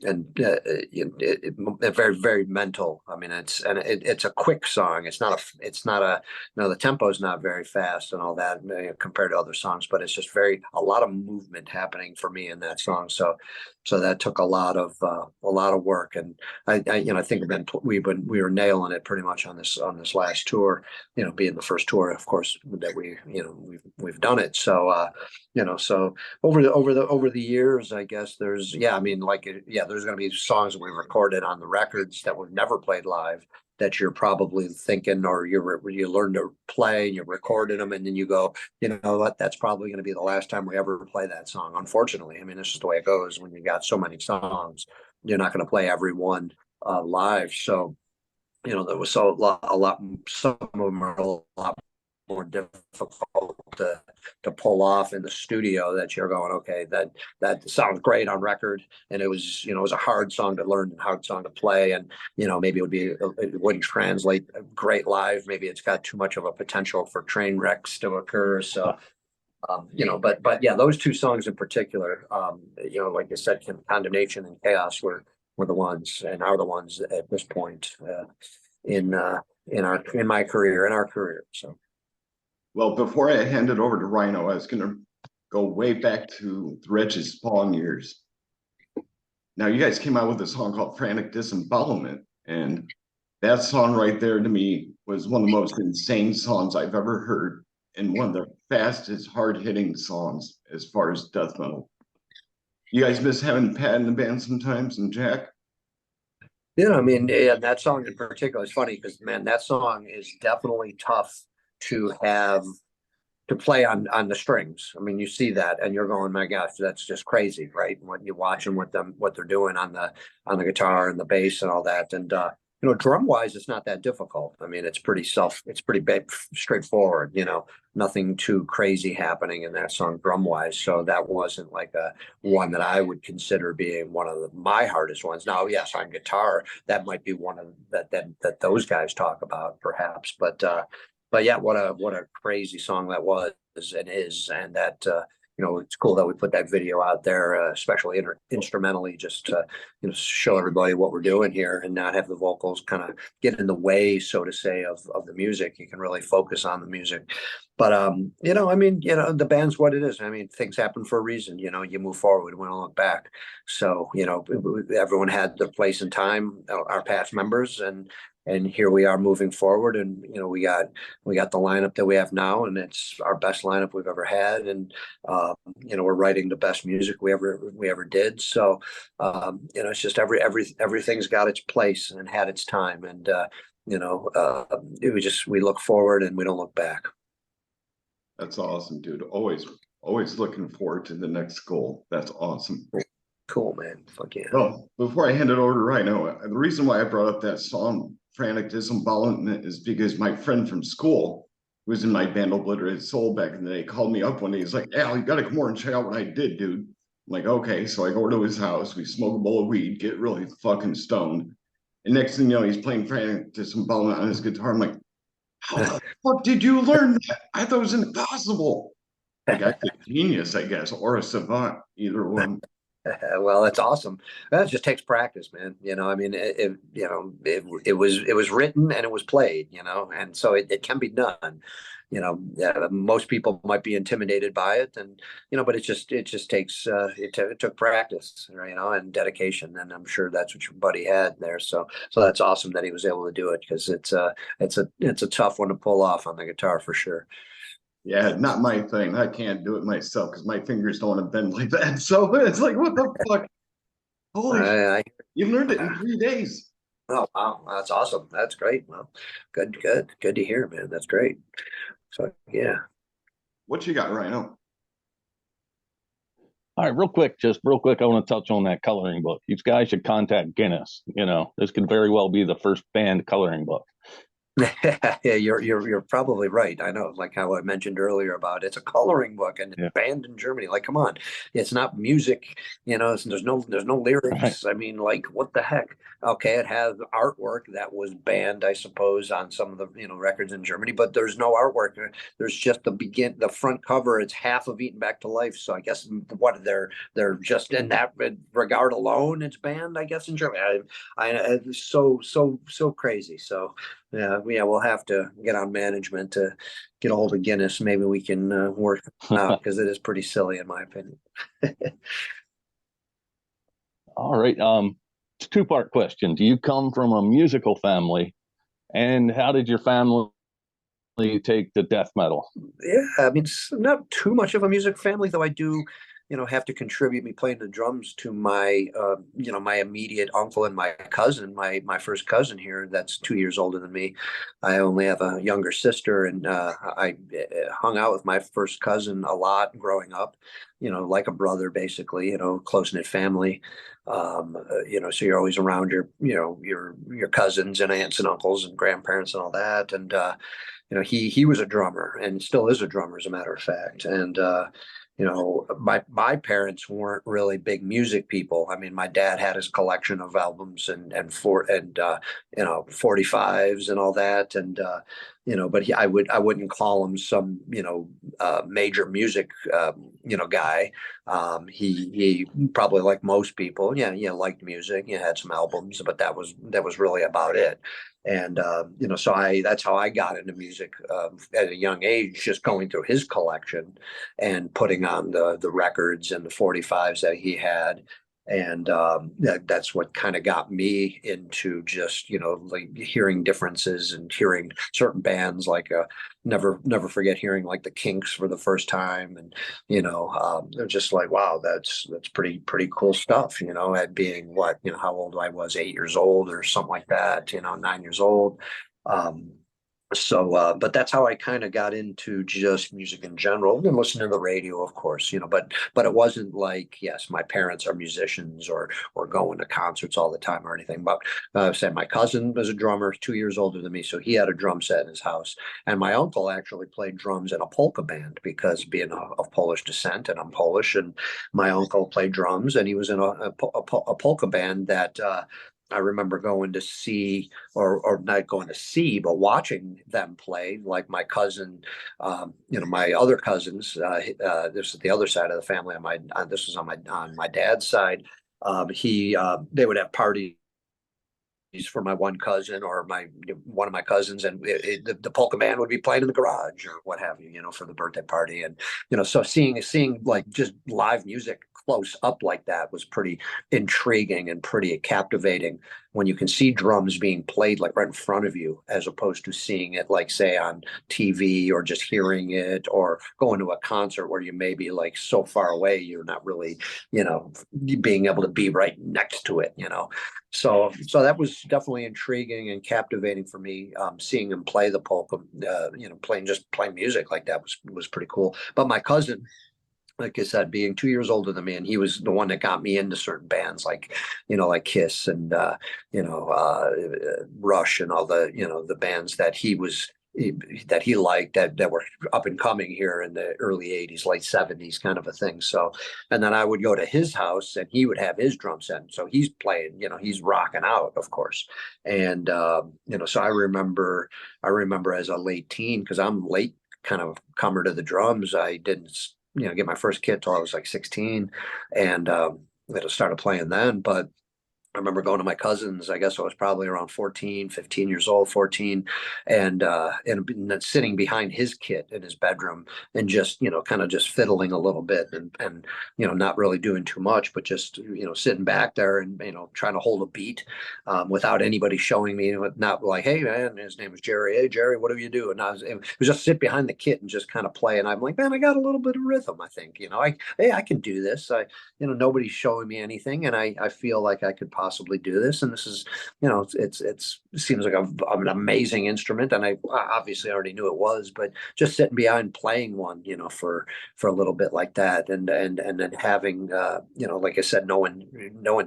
very, very mental. I mean, it's a quick song. The tempo is not very fast and all that, compared to other songs, but it's just a lot of movement happening for me in that song. So that took a lot of work, and I think we were nailing it pretty much on this last tour, being the first tour, of course, that we've done it. So, so over the years, I guess there's going to be songs that we recorded on the records that were never played live that you're probably thinking, or you learn to play, you recorded them, and then you go, what, that's probably going to be the last time we ever play that song. Unfortunately, I mean, this is the way it goes when you got so many songs. You're not going to play every one live. So, there was a lot. Some of them are a lot more difficult to pull off in the studio, that you're going, okay, that sounds great on record, and it was a hard song to learn and hard song to play, and maybe it wouldn't translate great live. Maybe it's got too much of a potential for train wrecks to occur. So but yeah, those two songs in particular, like I said, Condemnation and Chaos were the ones, and are the ones at this point in my career, in our career. So. Well, before I hand it over to Rhino, I was going to go way back to the Wretched Spawn years. Now, you guys came out with a song called Frantic Disembowelment, and that song right there to me was one of the most insane songs I've ever heard, and one of the fastest, hard-hitting songs as far as death metal. You guys miss having Pat in the band sometimes, and Jack? I mean, that song in particular is funny because, man, that song is definitely tough to have to play on the strings. I mean, you see that and you're going, my gosh, that's just crazy, right? When you're watching what they're doing on the guitar and the bass and all that. And drum wise, it's not that difficult. I mean, it's pretty straightforward, nothing too crazy happening in that song drum wise. So that wasn't like one that I would consider being one of my hardest ones. Now, yes, on guitar, that might be one of that those guys talk about perhaps, but yeah, what a crazy song that was and is, and that it's cool that we put that video out there, especially instrumentally, just to show everybody what we're doing here, and not have the vocals kind of get in the way, so to say, of the music. You can really focus on the music. But I mean, the band's what it is. I mean, things happen for a reason. You move forward, we don't look back. So everyone had their place and time, our past members, and here we are moving forward, and we got the lineup that we have now, and it's our best lineup we've ever had, and we're writing the best music we ever did. So it's just everything's got its place and had its time, and we look forward and we don't look back. That's awesome, dude. Always looking forward to the next goal. That's awesome. Cool, man. Fuck yeah. Well, before I hand it over to Rhino, the reason why I brought up that song, Frantic Disembowelment, is because my friend from school, who was in my band Obliterated Soul back in the day, called me up one day. He's like, Al, you got to come over and check out what I did, dude. I'm like, okay. So I go to his house. We smoke a bowl of weed, get really fucking stoned. And next thing you know, he's playing Frantic Disembowelment on his guitar. I'm like, how the fuck did you learn that? I thought it was impossible. Like, I'm a genius, I guess, or a savant, either one. Well, that's awesome. That just takes practice, man. I mean, it was written and it was played, and so it can be done. Most people might be intimidated by it, and but it just takes it took practice, and dedication, and I'm sure that's what your buddy had there. So that's awesome that he was able to do it, because it's a tough one to pull off on the guitar for sure. Yeah, not my thing. I can't do it myself because my fingers don't want to bend like that. So it's like, what the fuck? Holy shit. You learned it in 3 days. Oh, wow. That's awesome. That's great. Well, good to hear, man. That's great. So, yeah. What you got, Rhino? All right, real quick, I want to touch on that coloring book. You guys should contact Guinness. This could very well be the first band coloring book. Yeah, you're probably right. I know, like how I mentioned earlier about it's a coloring book and it's Yeah. banned in Germany. Like, come on, it's not music, there's no Right. lyrics. I mean, like, what the heck? Okay, it has artwork that was banned, I suppose, on some of the records in Germany, but there's no artwork. There's just the front cover. It's half of Eaten Back to Life. So I guess what they're just in that regard alone, it's banned. I guess in Germany. It's so crazy. So. Yeah, we'll have to get on management to get a hold of Guinness. Maybe we can work it out because it is pretty silly in my opinion. All right. Two-part question. Do you come from a musical family? And how did your family take the death metal? Yeah, I mean, it's not too much of a music family, though I do, have to contribute me playing the drums to my immediate uncle and my cousin, my first cousin here, that's 2 years older than me. I only have a younger sister, and I hung out with my first cousin a lot growing up, like a brother, basically, close-knit family. So you're always around your cousins and aunts and uncles and grandparents and all that, and he was a drummer and still is a drummer, as a matter of fact. And my parents weren't really big music people. I mean, my dad had his collection of albums and 45s and all that, and but I wouldn't call him some major music guy. He probably, like most people, yeah, liked music. He had some albums, but that was really about it. And so that's how I got into music at a young age, just going through his collection and putting on the records and the 45s that he had. And that's what kind of got me into just like hearing differences and hearing certain bands, like never forget hearing like the Kinks for the first time. And they're just like, wow, that's pretty cool stuff, at being what, how old I was, 8 years old or something like that, 9 years old. um but that's how I kind of got into just music in general and listening to the radio, of course, but it wasn't like, yes, my parents are musicians or going to concerts all the time or anything. But say my cousin was a drummer, 2 years older than me, so he had a drum set in his house. And my uncle actually played drums in a polka band, because being of Polish descent, and I'm Polish, and my uncle played drums, and he was in a polka band that I remember going to see, or not going to see, but watching them play. Like my cousin, my other cousins. This is the other side of the family. This was on my dad's side. They would have parties for my one cousin or one of my cousins, and the polka band would be playing in the garage or what have you, for the birthday party. And so seeing like just live music close up like that was pretty intriguing and pretty captivating, when you can see drums being played like right in front of you, as opposed to seeing it, like, say, on TV, or just hearing it, or going to a concert where you may be like so far away you're not really being able to be right next to it. So that was definitely intriguing and captivating for me. Seeing him play the polka, playing music like that was pretty cool. But my cousin, like I said, being 2 years older than me, and he was the one that got me into certain bands, like Kiss and Rush, and all the bands that he liked, that were up and coming here in the early 80s, late 70s, kind of a thing. So, and then I would go to his house, and he would have his drum set, so he's playing, he's rocking out, of course. And so I remember as a late teen, because I'm late kind of comer to the drums. I didn't get my first kit till I was like 16, and started playing then. But I remember going to my cousins. I guess I was probably around 14, 15 years old, 14, and then sitting behind his kit in his bedroom, and just kind of just fiddling a little bit, and not really doing too much, but just sitting back there and trying to hold a beat, without anybody showing me. Not like, hey man, his name was Jerry. Hey Jerry, what do you do? And it was just sit behind the kit and just kind of play. And I'm like, man, I got a little bit of rhythm. I think I can do this. Nobody's showing me anything, and I feel like I could possibly do this. And this is, it seems like an amazing instrument, and I obviously already knew it was, but just sitting behind playing one, for a little bit like that, and then having, like I said, no one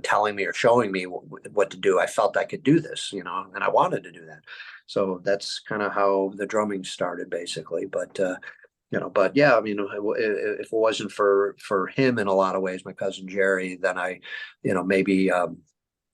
telling me or showing me, what to do. I felt I could do this, you know, and I wanted to do that. So that's kind of how the drumming started, basically. But you know, but yeah, I mean, if it wasn't for him in a lot of ways, my cousin Jerry, then you know, maybe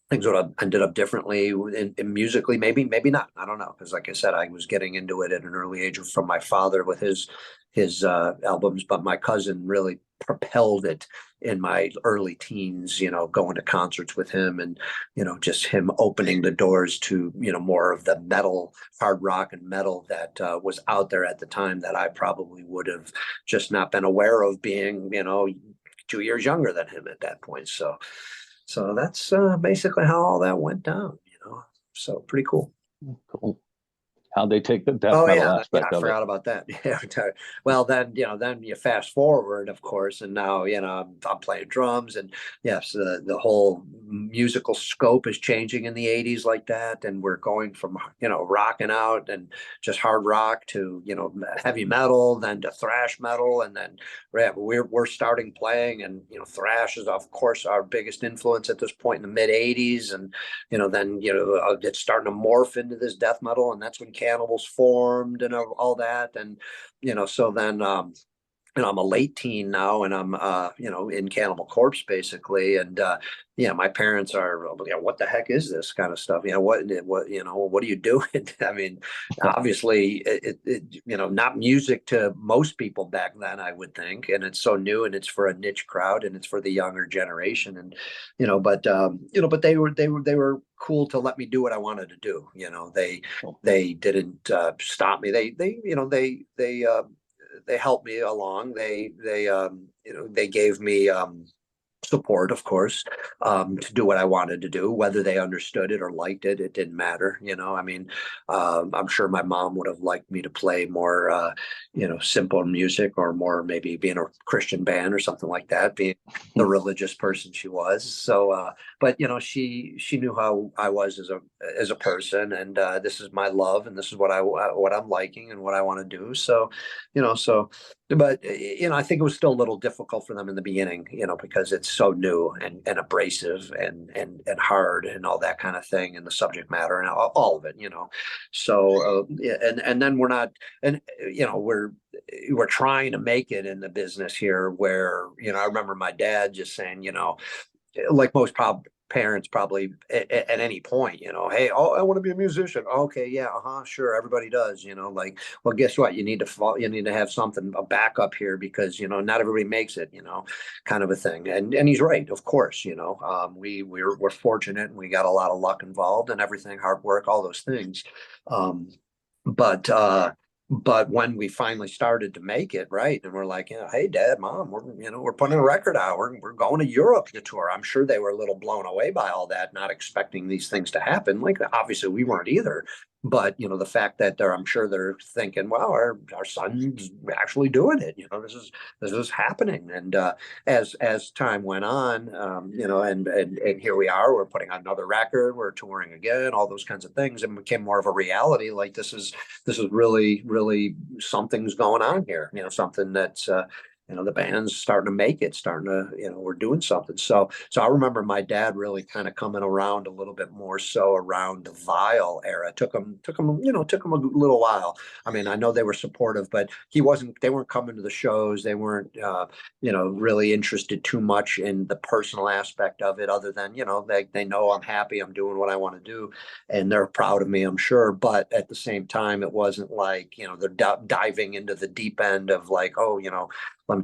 things would have ended up differently in musically, maybe not. I don't know, because like I said, I was getting into it at an early age from my father with his albums, but my cousin really propelled it in my early teens, you know, going to concerts with him, and you know, just him opening the doors to, you know, more of the metal, hard rock and metal that was out there at the time that I probably would have just not been aware of, being, you know, 2 years younger than him at that point. So that's basically how all that went down, you know. So pretty cool. Cool. How'd they take the death Oh metal yeah, aspect I of it? forgot about that. Yeah. Well, then, you know, then you fast forward, of course, and now, you know, I'm playing drums, and yes, the whole musical scope is changing in the '80s like that, and we're going from, you know, rocking out and just hard rock to, you know, heavy metal, then to thrash metal, and then we're starting playing, and you know, thrash is of course our biggest influence at this point in the mid '80s, and you know, then you know, it's starting to morph into this death metal, and that's when Cannibals formed and all that. And you know, so then you know, I'm a late teen now, and I'm you know, in Cannibal Corpse basically, and yeah, my parents are, you know, what the heck is this kind of stuff? You know, what you know, what are you doing? I mean, obviously, you know, not music to most people back then, I would think, and it's so new, and it's for a niche crowd, and it's for the younger generation, and you know, but you know, but they were cool to let me do what I wanted to do. You know, they didn't stop me. They you know, they helped me along. You know, they gave me support, of course, to do what I wanted to do. Whether they understood it or liked it, it didn't matter. You know, I mean, I'm sure my mom would have liked me to play more, you know, simple music, or more maybe being a Christian band or something like that, being the religious person she was. So, but you know, she knew how I was as a person, and this is my love, and this is what I'm liking and what I want to do. So, you know, but you know, I think it was still a little difficult for them in the beginning, you know, because it's so new and abrasive and hard and all that kind of thing, and the subject matter and all of it, you know. So yeah, and then we're not, and you know, we're trying to make it in the business here, where you know, I remember my dad just saying, you know, like most parents probably at any point, you know, hey, oh, I want to be a musician. Okay, yeah, sure, everybody does, you know. Like, well, guess what? You need to have something, a backup here, because you know, not everybody makes it, you know, kind of a thing. And he's right, of course, you know. We're fortunate, and we got a lot of luck involved and everything, hard work, all those things. Um, but but when we finally started to make it, right, and we're like, you know, hey, Dad, Mom, we're putting a record out. We're going to Europe to tour. I'm sure they were a little blown away by all that, not expecting these things to happen. Like, obviously, we weren't either. But you know, the fact that I'm sure they're thinking, wow, our son's actually doing it. You know, this is happening. And as time went on, you know, and here we are. We're putting on another record. We're touring again. All those kinds of things, and became more of a reality. Like, this is really something's going on here. You know, something that's you know, the band's starting to make it, starting to, you know, we're doing something. So I remember my dad really kind of coming around a little bit more so around the Vile era. Took him a little while. I mean, I know they were supportive, but they weren't coming to the shows. They weren't, you know, really interested too much in the personal aspect of it, other than, you know, they know I'm happy, I'm doing what I want to do, and they're proud of me, I'm sure. But at the same time, it wasn't like, you know, they're diving into the deep end of like, oh, you know,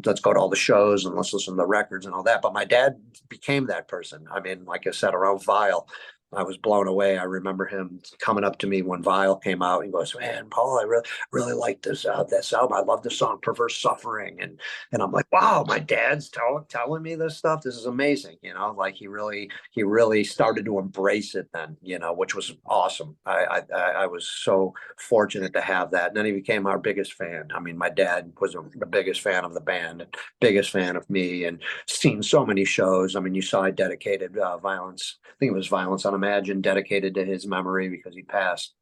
let's go to all the shows and let's listen to the records and all that. But my dad became that person. I mean, like I said, around Vile, I was blown away. I remember him coming up to me when Vile came out and goes, "Man, Paul, I really like this album. I love the song Perverse Suffering." And I'm like, wow, my dad's telling me this stuff. This is amazing. You know, like he really started to embrace it then, you know, which was awesome. I was so fortunate to have that. And then he became our biggest fan. I mean, my dad was the biggest fan of the band, and biggest fan of me, and seen so many shows. I mean, you saw I dedicated Violence. I think it was Violence on Imagine, dedicated to his memory, because he passed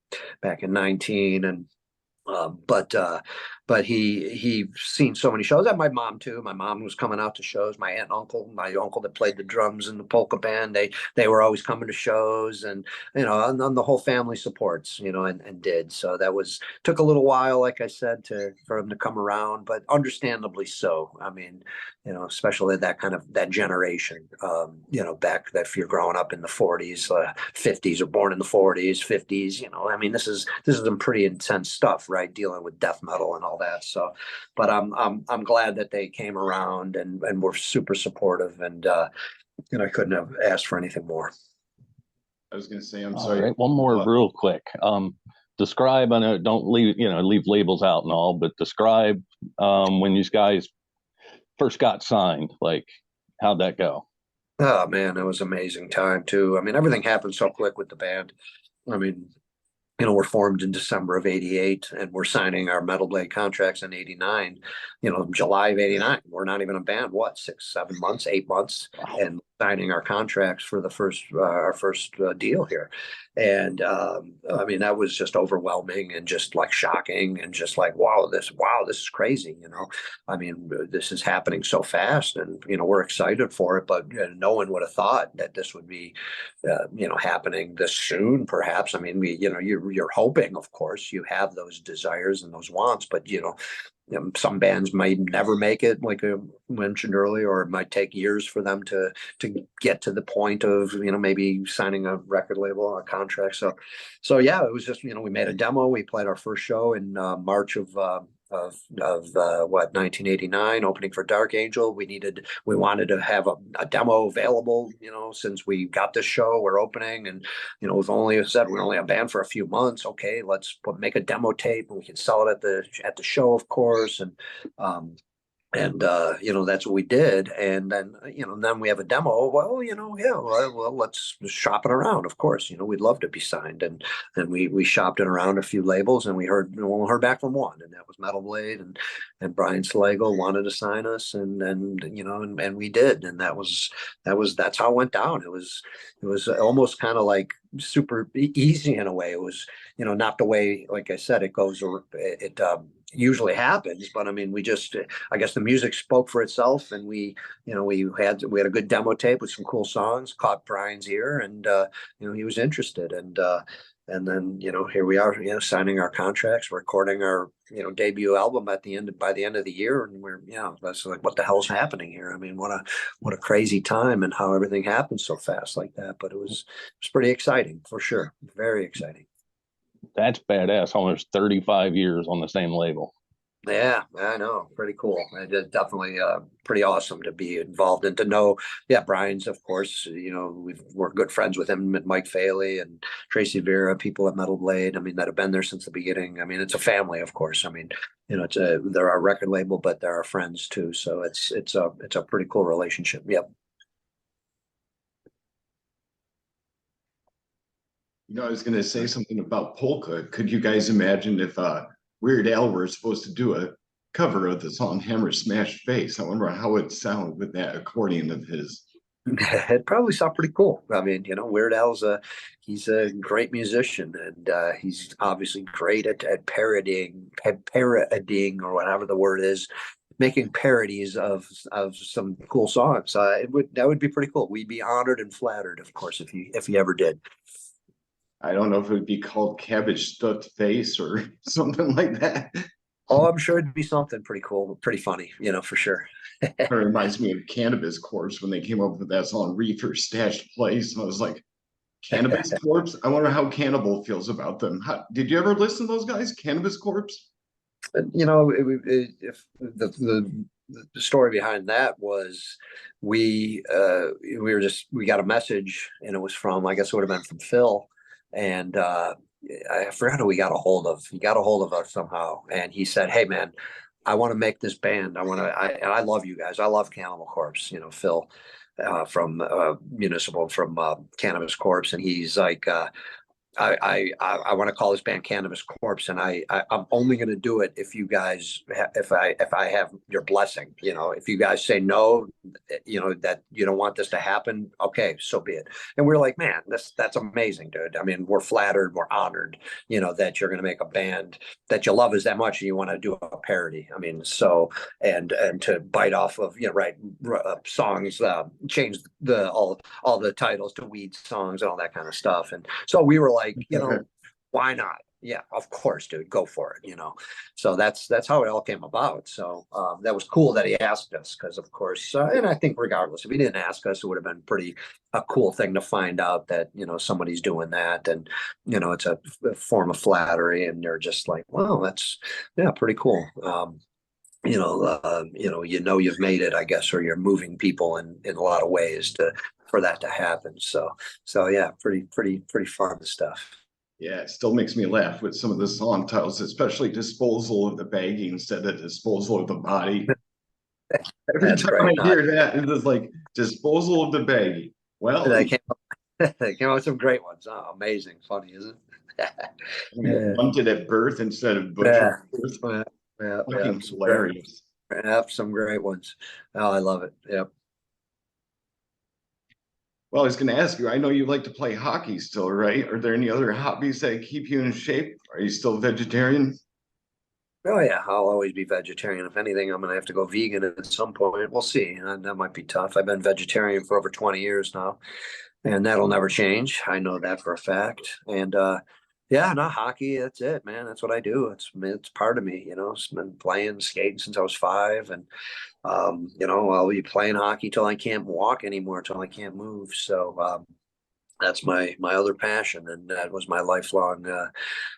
back in 19. And But he seen so many shows, and my mom too. My mom was coming out to shows. My aunt and uncle, my uncle that played the drums in the polka band, they were always coming to shows, and and the whole family supports, and did. So that took a little while, like I said, for him to come around, but understandably so. I mean, especially that generation, back that if you're growing up in the 40s, 50s, or born in the 40s, 50s, I mean, this is some pretty intense stuff, right? Dealing with death metal and all that. So, but I'm glad that they came around and were super supportive, and I couldn't have asked for anything more. I was going to say, I'm All sorry. right, one more real quick. Describe, I know, don't leave labels out and all, but describe when these guys first got signed, like how'd that go? Oh man, it was an amazing time too. I mean, everything happened so quick with the band. I mean, we're formed in December of '88, and we're signing our Metal Blade contracts in '89. July of '89. We're not even a band. What, 6, 7 months, 8 months, Wow. and signing our contracts for our first deal here. And I mean, that was just overwhelming and just like shocking and just like wow, this is crazy. I mean, this is happening so fast, and we're excited for it, but no one would have thought that this would be happening this soon, perhaps. I mean, you're hoping, of course, you have those desires and those wants, but some bands might never make it, like I mentioned earlier, or it might take years for them to get to the point of maybe signing a record label, a contract. So yeah, it was just we made a demo. We played our first show in March of 1989, opening for Dark Angel. We wanted to have a demo available, since we got this show, we're opening, and we've only said we're only a band for a few months. Okay, let's make a demo tape, and we can sell it at the show, of course, and that's what we did. And then we have a demo. Well, yeah, well, let's shop it around, of course. We'd love to be signed, and we shopped it around a few labels, and we heard back from one, and that was Metal Blade, and Brian Slagle wanted to sign us, and we did, and that's how it went down. It was almost kind of like super easy in a way. It was not the way, like I said, it goes, or it usually happens, but I mean, I guess the music spoke for itself, and we had a good demo tape with some cool songs, caught Brian's ear, and he was interested, and then here we are, signing our contracts, recording our debut album by the end of the year, and we're that's like, what the hell's happening here? I mean, what a crazy time, and how everything happened so fast like that. But it was pretty exciting, for sure, very exciting. That's badass. Almost 35 years on the same label. Yeah, I know. Pretty cool. It is definitely pretty awesome to be involved and to know. Yeah, Brian's, of course, we're good friends with him, and Mike Faley and Tracy Vera, people at Metal Blade. I mean, that have been there since the beginning. I mean, it's a family, of course. I mean, they're our record label, but they're our friends too. So it's a pretty cool relationship. Yep. I was going to say something about polka. Could you guys imagine if Weird Al were supposed to do a cover of the song Hammer Smash Face? I wonder how it would sound with that accordion of his. It probably sounded pretty cool. I mean, Weird Al's he's a great musician, and he's obviously great at parodying or whatever the word is, making parodies of some cool songs. That would be pretty cool. We'd be honored and flattered, of course, if he ever did. I don't know if it would be called Cabbage Stuffed Face or something like that. Oh, I'm sure it'd be something pretty cool, pretty funny, for sure. It reminds me of Cannabis Corpse when they came up with that song Reefer Stashed Place. And I was like, Cannabis Corpse? I wonder how Cannibal feels about them. Did you ever listen to those guys, Cannabis Corpse? If the story behind that was we got a message, and it was from, I guess it would have been from Phil, and I forgot who we got a hold of. He got a hold of us somehow, and he said, "Hey man, I want to make this band. I love you guys. I love Cannibal Corpse." Phil from Municipal, from Cannabis Corpse, and he's like, I want to call this band Cannibal Corpse, and I'm only going to do it if you guys, if I have your blessing. You know, if you guys say no, you know, that you don't want this to happen, okay, so be it. And we're like, man, that's amazing, dude. I mean, we're flattered, we're honored, you know, that you're going to make a band that you love us that much, and you want to do a parody. I mean, so and to bite off of, you know, right, songs, change all the titles to weed songs and all that kind of stuff. And so we were like, you know, why not? Yeah, of course, dude, go for it, you know. So that's how it all came about. So that was cool that he asked us, because of course, and I think regardless, if he didn't ask us, it would have been pretty a cool thing to find out that, you know, somebody's doing that, and you know, it's a form of flattery, and they're just like, well, that's, yeah, pretty cool. You know, you've made it, I guess, or you're moving people in a lot of ways for that to happen. So yeah, pretty fun stuff. Yeah, it still makes me laugh with some of the song titles, especially Disposal of the Baggie instead of Disposal of the Body. Every That's time great. I hear that, it's just like Disposal of the Baggie. Well, They came up with some great ones. Oh, amazing, funny, isn't it? Yeah. wanted at birth instead of Yeah. butcher. Birth. Yeah, Fucking hilarious. some great ones. Oh, I love it. Yep. Well, I was going to ask you, I know you like to play hockey still, right? Are there any other hobbies that keep you in shape? Are you still vegetarian? Oh yeah, I'll always be vegetarian. If anything, I'm gonna have to go vegan at some point. We'll see. And that might be tough. I've been vegetarian for over 20 years now, and that'll never change. I know that for a fact. And yeah, not hockey. That's it, man. That's what I do. It's part of me. You know, it's been playing skating since I was 5, and you know, I'll be playing hockey till I can't walk anymore, till I can't move. So that's my other passion, and that was my lifelong,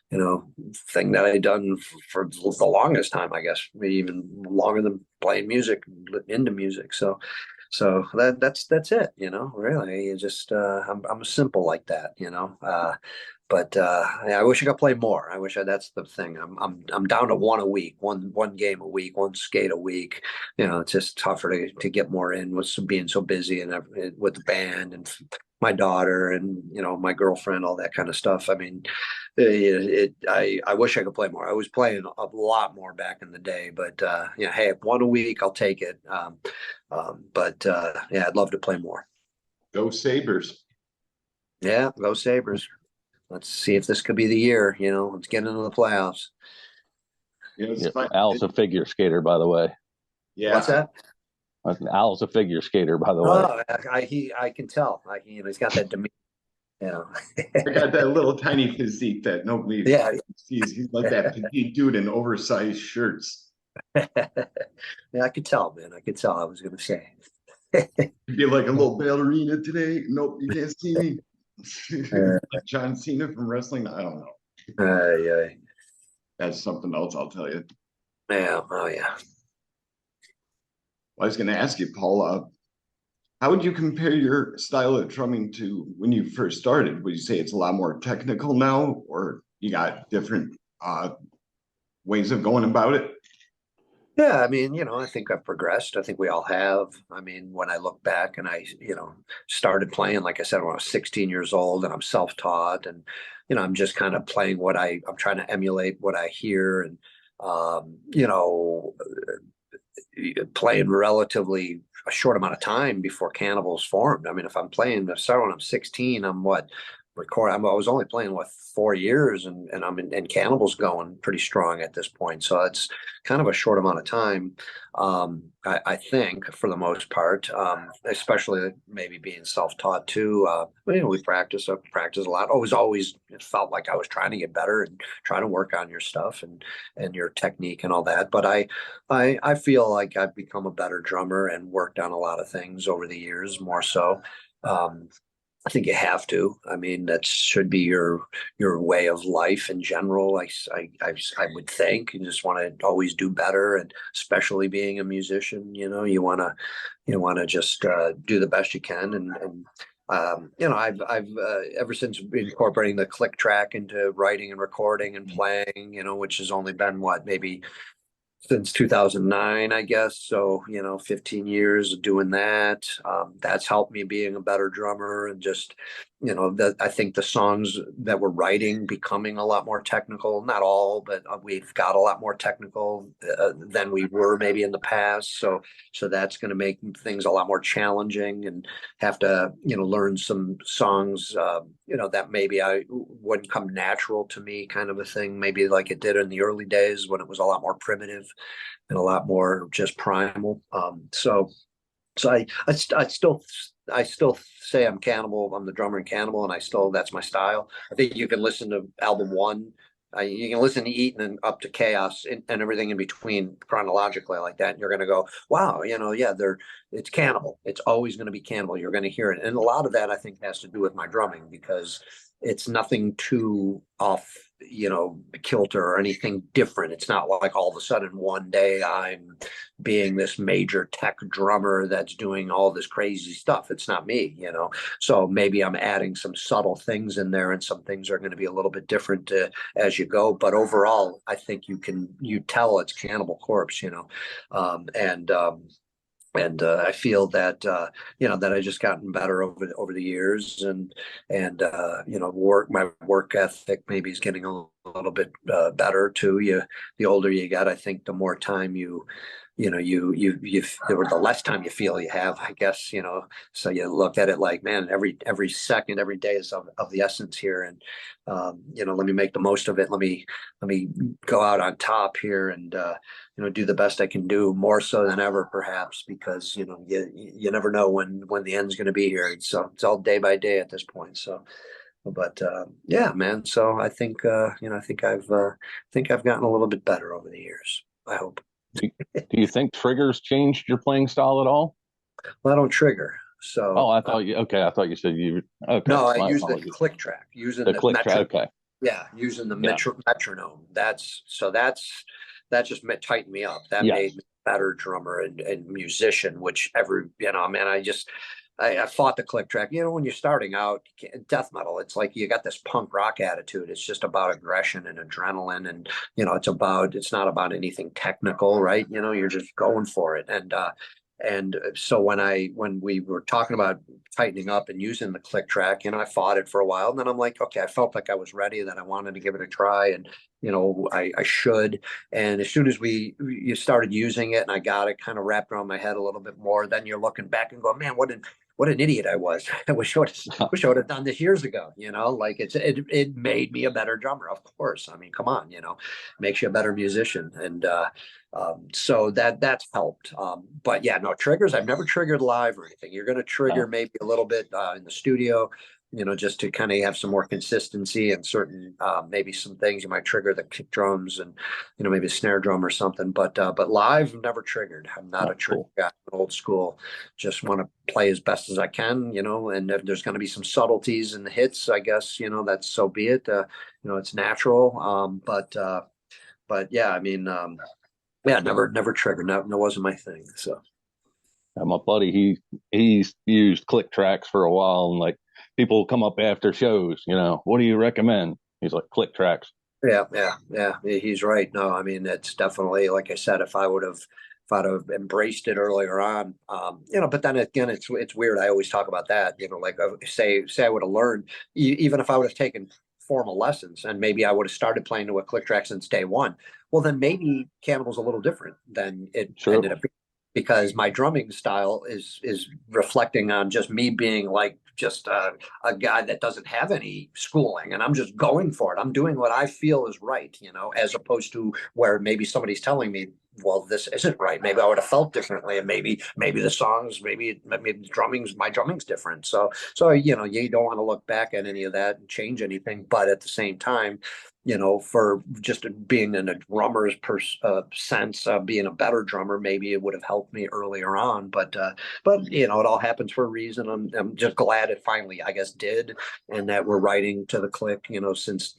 you know, thing that I done for the longest time. I guess maybe even longer than playing music, into music. So that's it. You know, really, you just I'm simple like that. You know. But yeah, I wish I could play more. That's the thing. I'm down to one a week, one game a week, one skate a week. You know, it's just tougher to get more in with being so busy and with the band and my daughter and, you know, my girlfriend, all that kind of stuff. I mean, I wish I could play more. I was playing a lot more back in the day, but you know, hey, one a week, I'll take it. But yeah, I'd love to play more. Go Sabres. Yeah, go Sabres. Let's see if this could be the year. You know, let's get into the playoffs. You know, it's Yeah, fun. Al's a figure skater, by the way. Yeah. What's that? Al's a figure skater, by the way. Oh, I can tell. You know, he's got that demeanor. You know. I got that little tiny physique that nobody Yeah. sees. He's like that petite dude in oversized shirts. Yeah, I could tell, man. I could tell. I was going to say. You'd be like a little ballerina today. Nope, you can't see me. Like John Cena from wrestling. I don't know. Yeah. That's something else, I'll tell you. Yeah. Oh, yeah. I was going to ask you, Paul, how would you compare your style of drumming to when you first started? Would you say it's a lot more technical now, or you got different ways of going about it? Yeah, I mean, you know, I think I've progressed. I think we all have. I mean, when I look back and I, you know, started playing, like I said, when I was 16 years old, and I'm self-taught, and, you know, I'm just kind of playing I'm trying to emulate what I hear, and, you know, playing relatively a short amount of time before Cannibals formed. I mean, if I'm playing, I started when I'm 16, I was only playing 4 years, and I'm in Cannibals going pretty strong at this point. So it's kind of a short amount of time. I think for the most part, especially maybe being self-taught too. You know, we practice a lot. Always it felt like I was trying to get better and trying to work on your stuff and your technique and all that. But I feel like I've become a better drummer and worked on a lot of things over the years, more so. I think you have to. I mean, that should be your way of life in general. I would think you just want to always do better, and especially being a musician, you know, you want to just do the best you can. And you know, I've ever since incorporating the click track into writing and recording and playing, you know, which has only been maybe since 2009, I guess. So, you know, 15 years of doing that. That's helped me being a better drummer, and just, you know, I think the songs that we're writing becoming a lot more technical, not all, but we've got a lot more technical than we were maybe in the past. So that's going to make things a lot more challenging, and have to, you know, learn some songs, you know, that maybe I wouldn't come natural to me, kind of a thing, maybe like it did in the early days when it was a lot more primitive and a lot more just primal. So I still say I'm Cannibal. I'm the drummer in Cannibal, and that's my style. I think you can listen to album one. You can listen to Eaton and up to Chaos, and everything in between chronologically like that. And you're going to go, wow, you know, yeah, it's Cannibal. It's always going to be Cannibal. You're going to hear it. And a lot of that, I think, has to do with my drumming, because it's nothing too off, you know, kilter or anything different. It's not like all of a sudden one day I'm being this major tech drummer that's doing all this crazy stuff. It's not me, you know. So maybe I'm adding some subtle things in there, and some things are going to be a little bit different as you go. But overall, I think you tell it's Cannibal Corpse, you know. I feel that you know, that I just gotten better over the years, and you know, my work ethic maybe is getting a little bit better too. The older you get, I think the more time you know, or the less time you feel you have, I guess, you know. So you look at it like, man, every second, every day is of the essence here, and you know, let me make the most of it. Let me go out on top here, and you know, do the best I can do, more so than ever, perhaps, because, you know, you never know when the end's going to be here. So it's all day by day at this point. So, but yeah, man. So I think you know, I think I've gotten a little bit better over the years, I hope. Do you think triggers changed your playing style at all? Well, I don't trigger. So Oh, I thought you. Okay, I thought you said you. Okay, no, I my use the apologies. click track, using The click track. Okay, yeah, using the Yeah. metronome. That just tightened me up. That Yes. made me a better drummer and musician, which you know, man, I fought the click track. You know, when you're starting out, death metal, it's like you got this punk rock attitude. It's just about aggression and adrenaline, and you know, it's not about anything technical, right? You know, you're just going for it. And so when we were talking about tightening up and using the click track, you know, I fought it for a while, and then I'm like, okay, I felt like I was ready, that I wanted to give it a try, and you know, I should. And as soon as you started using it, and I got it kind of wrapped around my head a little bit more, then you're looking back and go, man, what an idiot I was. I wish I would have done this years ago, you know. Like it made me a better drummer, of course. I mean, come on, you know, makes you a better musician. And so that's helped. But yeah, no triggers. I've never triggered live or anything. You're going to trigger maybe a little bit in the studio, you know, just to kind of have some more consistency, and certain maybe some things you might trigger the kick drums, and you know, maybe a snare drum or something. But live, never triggered. I'm not a trigger guy. I'm old school. Just want to play as best as I can, you know. And if there's going to be some subtleties in the hits, I guess, you know, that's so be it. You know, it's natural. But yeah, I mean, yeah, never triggered. No, wasn't my thing. So. My buddy, he's used click tracks for a while, and like people come up after shows, you know, what do you recommend? He's like, click tracks. Yeah. He's right. No, I mean, it's definitely, like I said, if I'd have embraced it earlier on, you know. But then again, it's weird. I always talk about that, you know, like say I would have learned, even if I would have taken formal lessons, and maybe I would have started playing to a click track since day one. Well, then maybe Cannibal's a little different than it ended up being, because my drumming style is reflecting on just me being like just a guy that doesn't have any schooling, and I'm just going for it. I'm doing what I feel is right, you know, as opposed to where maybe somebody's telling me, well, this isn't right. Maybe I would have felt differently, and maybe the songs, maybe my drumming's different. So you know, you don't want to look back at any of that and change anything, but at the same time, you know, for just being in a drummer's sense, being a better drummer, maybe it would have helped me earlier on. But you know, it all happens for a reason. I'm just glad it finally, I guess, did, and that we're writing to the click, you know, since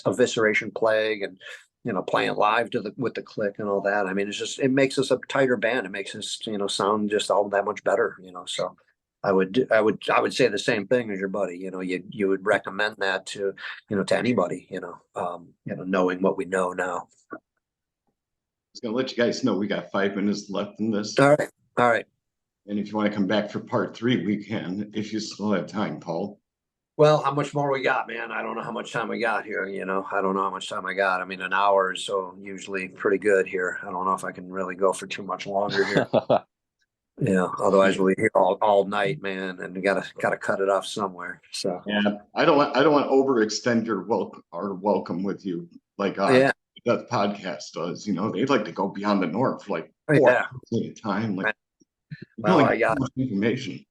Evisceration Plague, and you know, playing live with the click and all that. I mean, it makes us a tighter band. It makes us, you know, sound just all that much better, you know. So I would say the same thing as your buddy. You know, you would recommend that to, you know, to anybody, you know, knowing what we know now. I was gonna let you guys know we got 5 minutes left in this. All right. And if you want to come back for part 3, we can, if you still have time, Paul. Well, how much more we got, man? I don't know how much time we got here. I don't know how much time I got. I mean, an hour is so usually pretty good here. I don't know if I can really go for too much longer here. Otherwise we'll be here all night, man, and we gotta cut it off somewhere. So Yeah, I don't want to overextend your welcome with you like yeah, that podcast does. They'd like to go beyond the norm for like 4 yeah. hours at a time. Like, Well, I got information.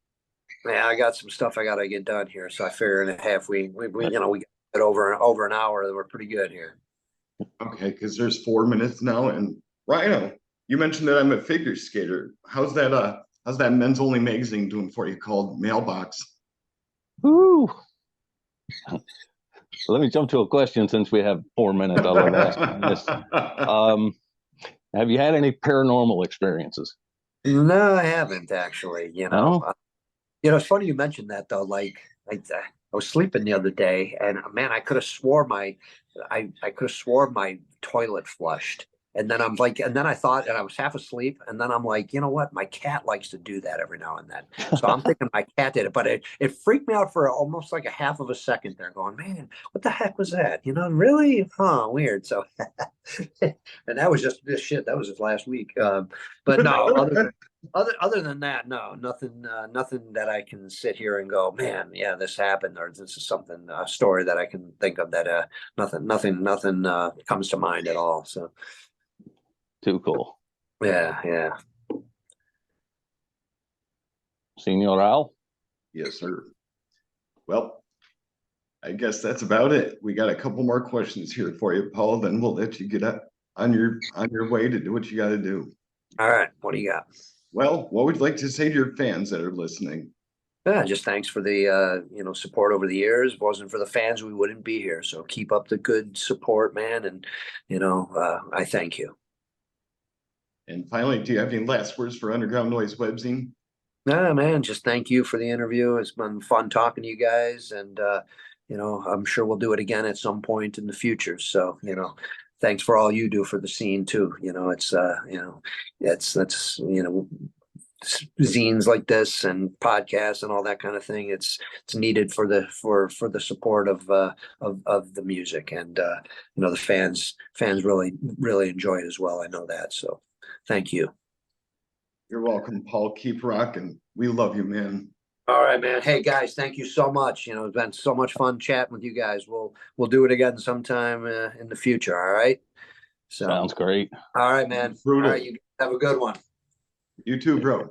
Yeah, I got some stuff I gotta get done here. So I figure in a half we got it over an hour. We're pretty good here. Okay, because there's 4 minutes now, and Rhino, you mentioned that I'm a figure skater. How's that men's only magazine doing for you called Mailbox? Woo. Let me jump to a question since we have 4 minutes. I love asking this. Have you had any paranormal experiences? No, I haven't actually. No? It's funny you mentioned that though. Like I was sleeping the other day, and man, I could have swore I could have swore my toilet flushed. And then I thought, and I was half asleep, and then I'm like, you know what? My cat likes to do that every now and then. So I'm thinking my cat did it, but it freaked me out for almost like a half of a second there, going, man, what the heck was that? Really? Huh, weird. So, and that was just this shit. That was just last week. But no, other than that, no, nothing that I can sit here and go, man, yeah, this happened, or this is a story that I can think of that nothing comes to mind at all. So. Too cool. Yeah. Senor Al? Yes, sir. Well, I guess that's about it. We got a couple more questions here for you, Paul. Then we'll let you get up on your way to do what you got to do. All right. What do you got? Well, what would you like to say to your fans that are listening? Yeah, just thanks for the support over the years. If it wasn't for the fans, we wouldn't be here. So keep up the good support, man. And I thank you. And finally, do you have any last words for Underground Noise Webzine? No, man, just thank you for the interview. It's been fun talking to you guys, and I'm sure we'll do it again at some point in the future. So, thanks for all you do for the scene too. That's zines like this and podcasts and all that kind of thing. It's needed for the support of the music, and the fans really enjoy it as well. I know that. So thank you. You're welcome, Paul. Keep rocking. We love you, man. All right, man. Hey guys, thank you so much. It's been so much fun chatting with you guys. We'll do it again sometime in the future. All right. So Sounds great. all right, man. Brutal. All right, you have a good one. You too, bro.